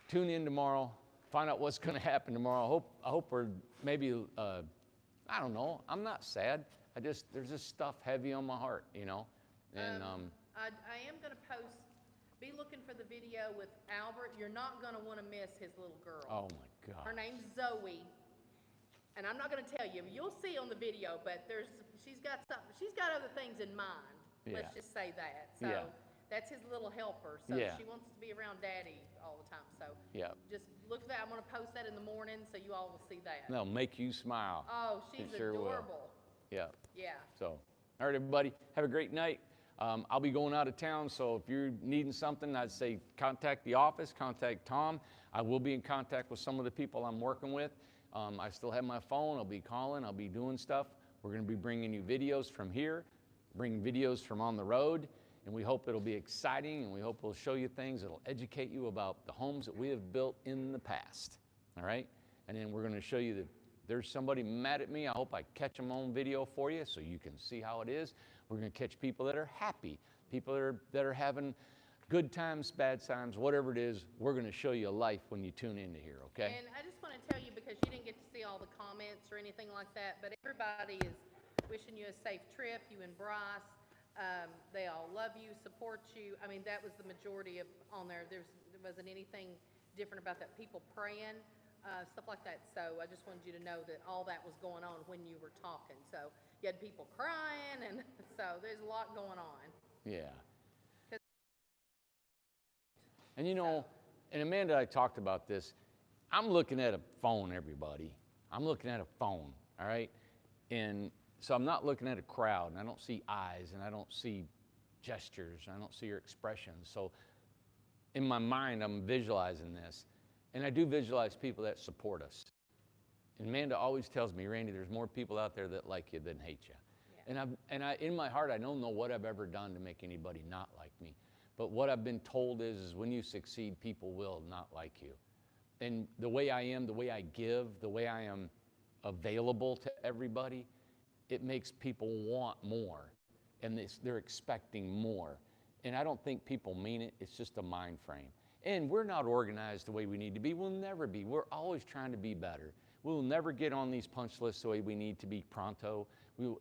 tune in tomorrow. Find out what's going to happen tomorrow. I hope we're maybe, I don't know. I'm not sad. There's this stuff heavy on my heart, you know. And I am going to post, be looking for the video with Albert. You're not going to want to miss his little girl. oh my Her God. name's Zoe. And I'm not going to tell you. You'll see on the video, but she's got other things in mind. Let's Yeah. just say that. So Yeah. that's his little helper. So Yeah. she wants to be around Daddy all the time. So Yeah. just look for that. I'm going to post that in the morning so you all will see that. They'll make you smile. Oh, she's It sure will. adorable. Yeah. Yeah. So, all right, everybody, have a great night. I'll be going out of town, so if you're needing something, I'd say contact the office, contact Tom. I will be in contact with some of the people I'm working with. I still have my phone. I'll be calling. I'll be doing stuff. We're going to be bringing you videos from here, bringing videos from on the road, and we hope it'll be exciting, and we hope we'll show you things that'll educate you about the homes that we have built in the past, all right? And then we're going to show you that there's somebody mad at me. I hope I catch them on video for you so you can see how it is. We're going to catch people that are happy, people that are having good times, bad times, whatever it is. We're going to show you a life when you tune into here, okay? And I just want to tell you, because you didn't get to see all the comments or anything like that, but everybody is wishing you a safe trip, you and Bryce. They all love you, support you. I mean, that was the majority of on there. There wasn't anything different about that. People praying, stuff like that. So I just wanted you to know that all that was going on when you were talking. So you had people crying, and so there's a lot going on. Yeah. And you know, and Amanda and I talked about this. I'm looking at a phone, everybody. I'm looking at a phone, all right? And so I'm not looking at a crowd, and I don't see eyes, and I don't see gestures, and I don't see your expressions. So in my mind, I'm visualizing this. And I do visualize people that support us. And Amanda always tells me, Randy, there's more people out there that like you than hate you. Yeah. And I, in my heart, I don't know what I've ever done to make anybody not like me. But what I've been told is when you succeed, people will not like you. And the way I am, the way I give, the way I am available to everybody, it makes people want more. And they're expecting more. And I don't think people mean it. It's just a mind frame. And we're not organized the way we need to be. We'll never be. We're always trying to be better. We'll never get on these punch lists the way we need to be pronto.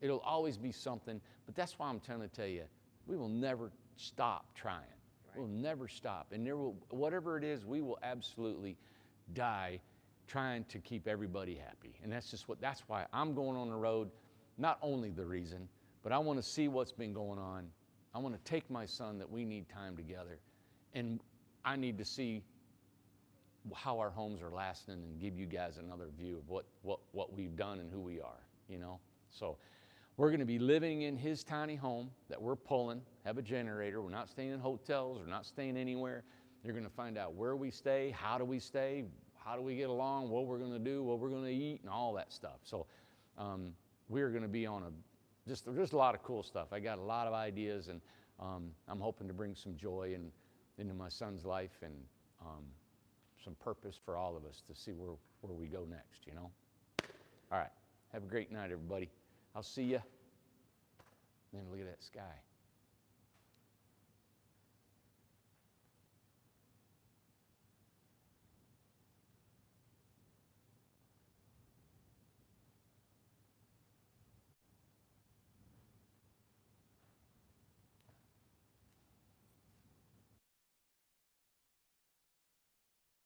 It'll always be something. But that's why I'm trying to tell you, we will never stop trying. Right. We'll never stop. And whatever it is, we will absolutely die trying to keep everybody happy. And that's why I'm going on the road. Not only the reason, but I want to see what's been going on. I want to take my son that we need time together. And I need to see how our homes are lasting and give you guys another view of what we've done and who we are, you know? So we're going to be living in his tiny home that we're pulling, have a generator. We're not staying in hotels. We're not staying anywhere. You're going to find out where we stay, how do we stay, how do we get along, what we're going to do, what we're going to eat, and all that stuff. So we're going to be on just a lot of cool stuff. I got a lot of ideas, and I'm hoping to bring some joy into my son's life and some purpose for all of us to see where we go next, you know? All right. Have a great night, everybody. I'll see you. Man, look at that sky.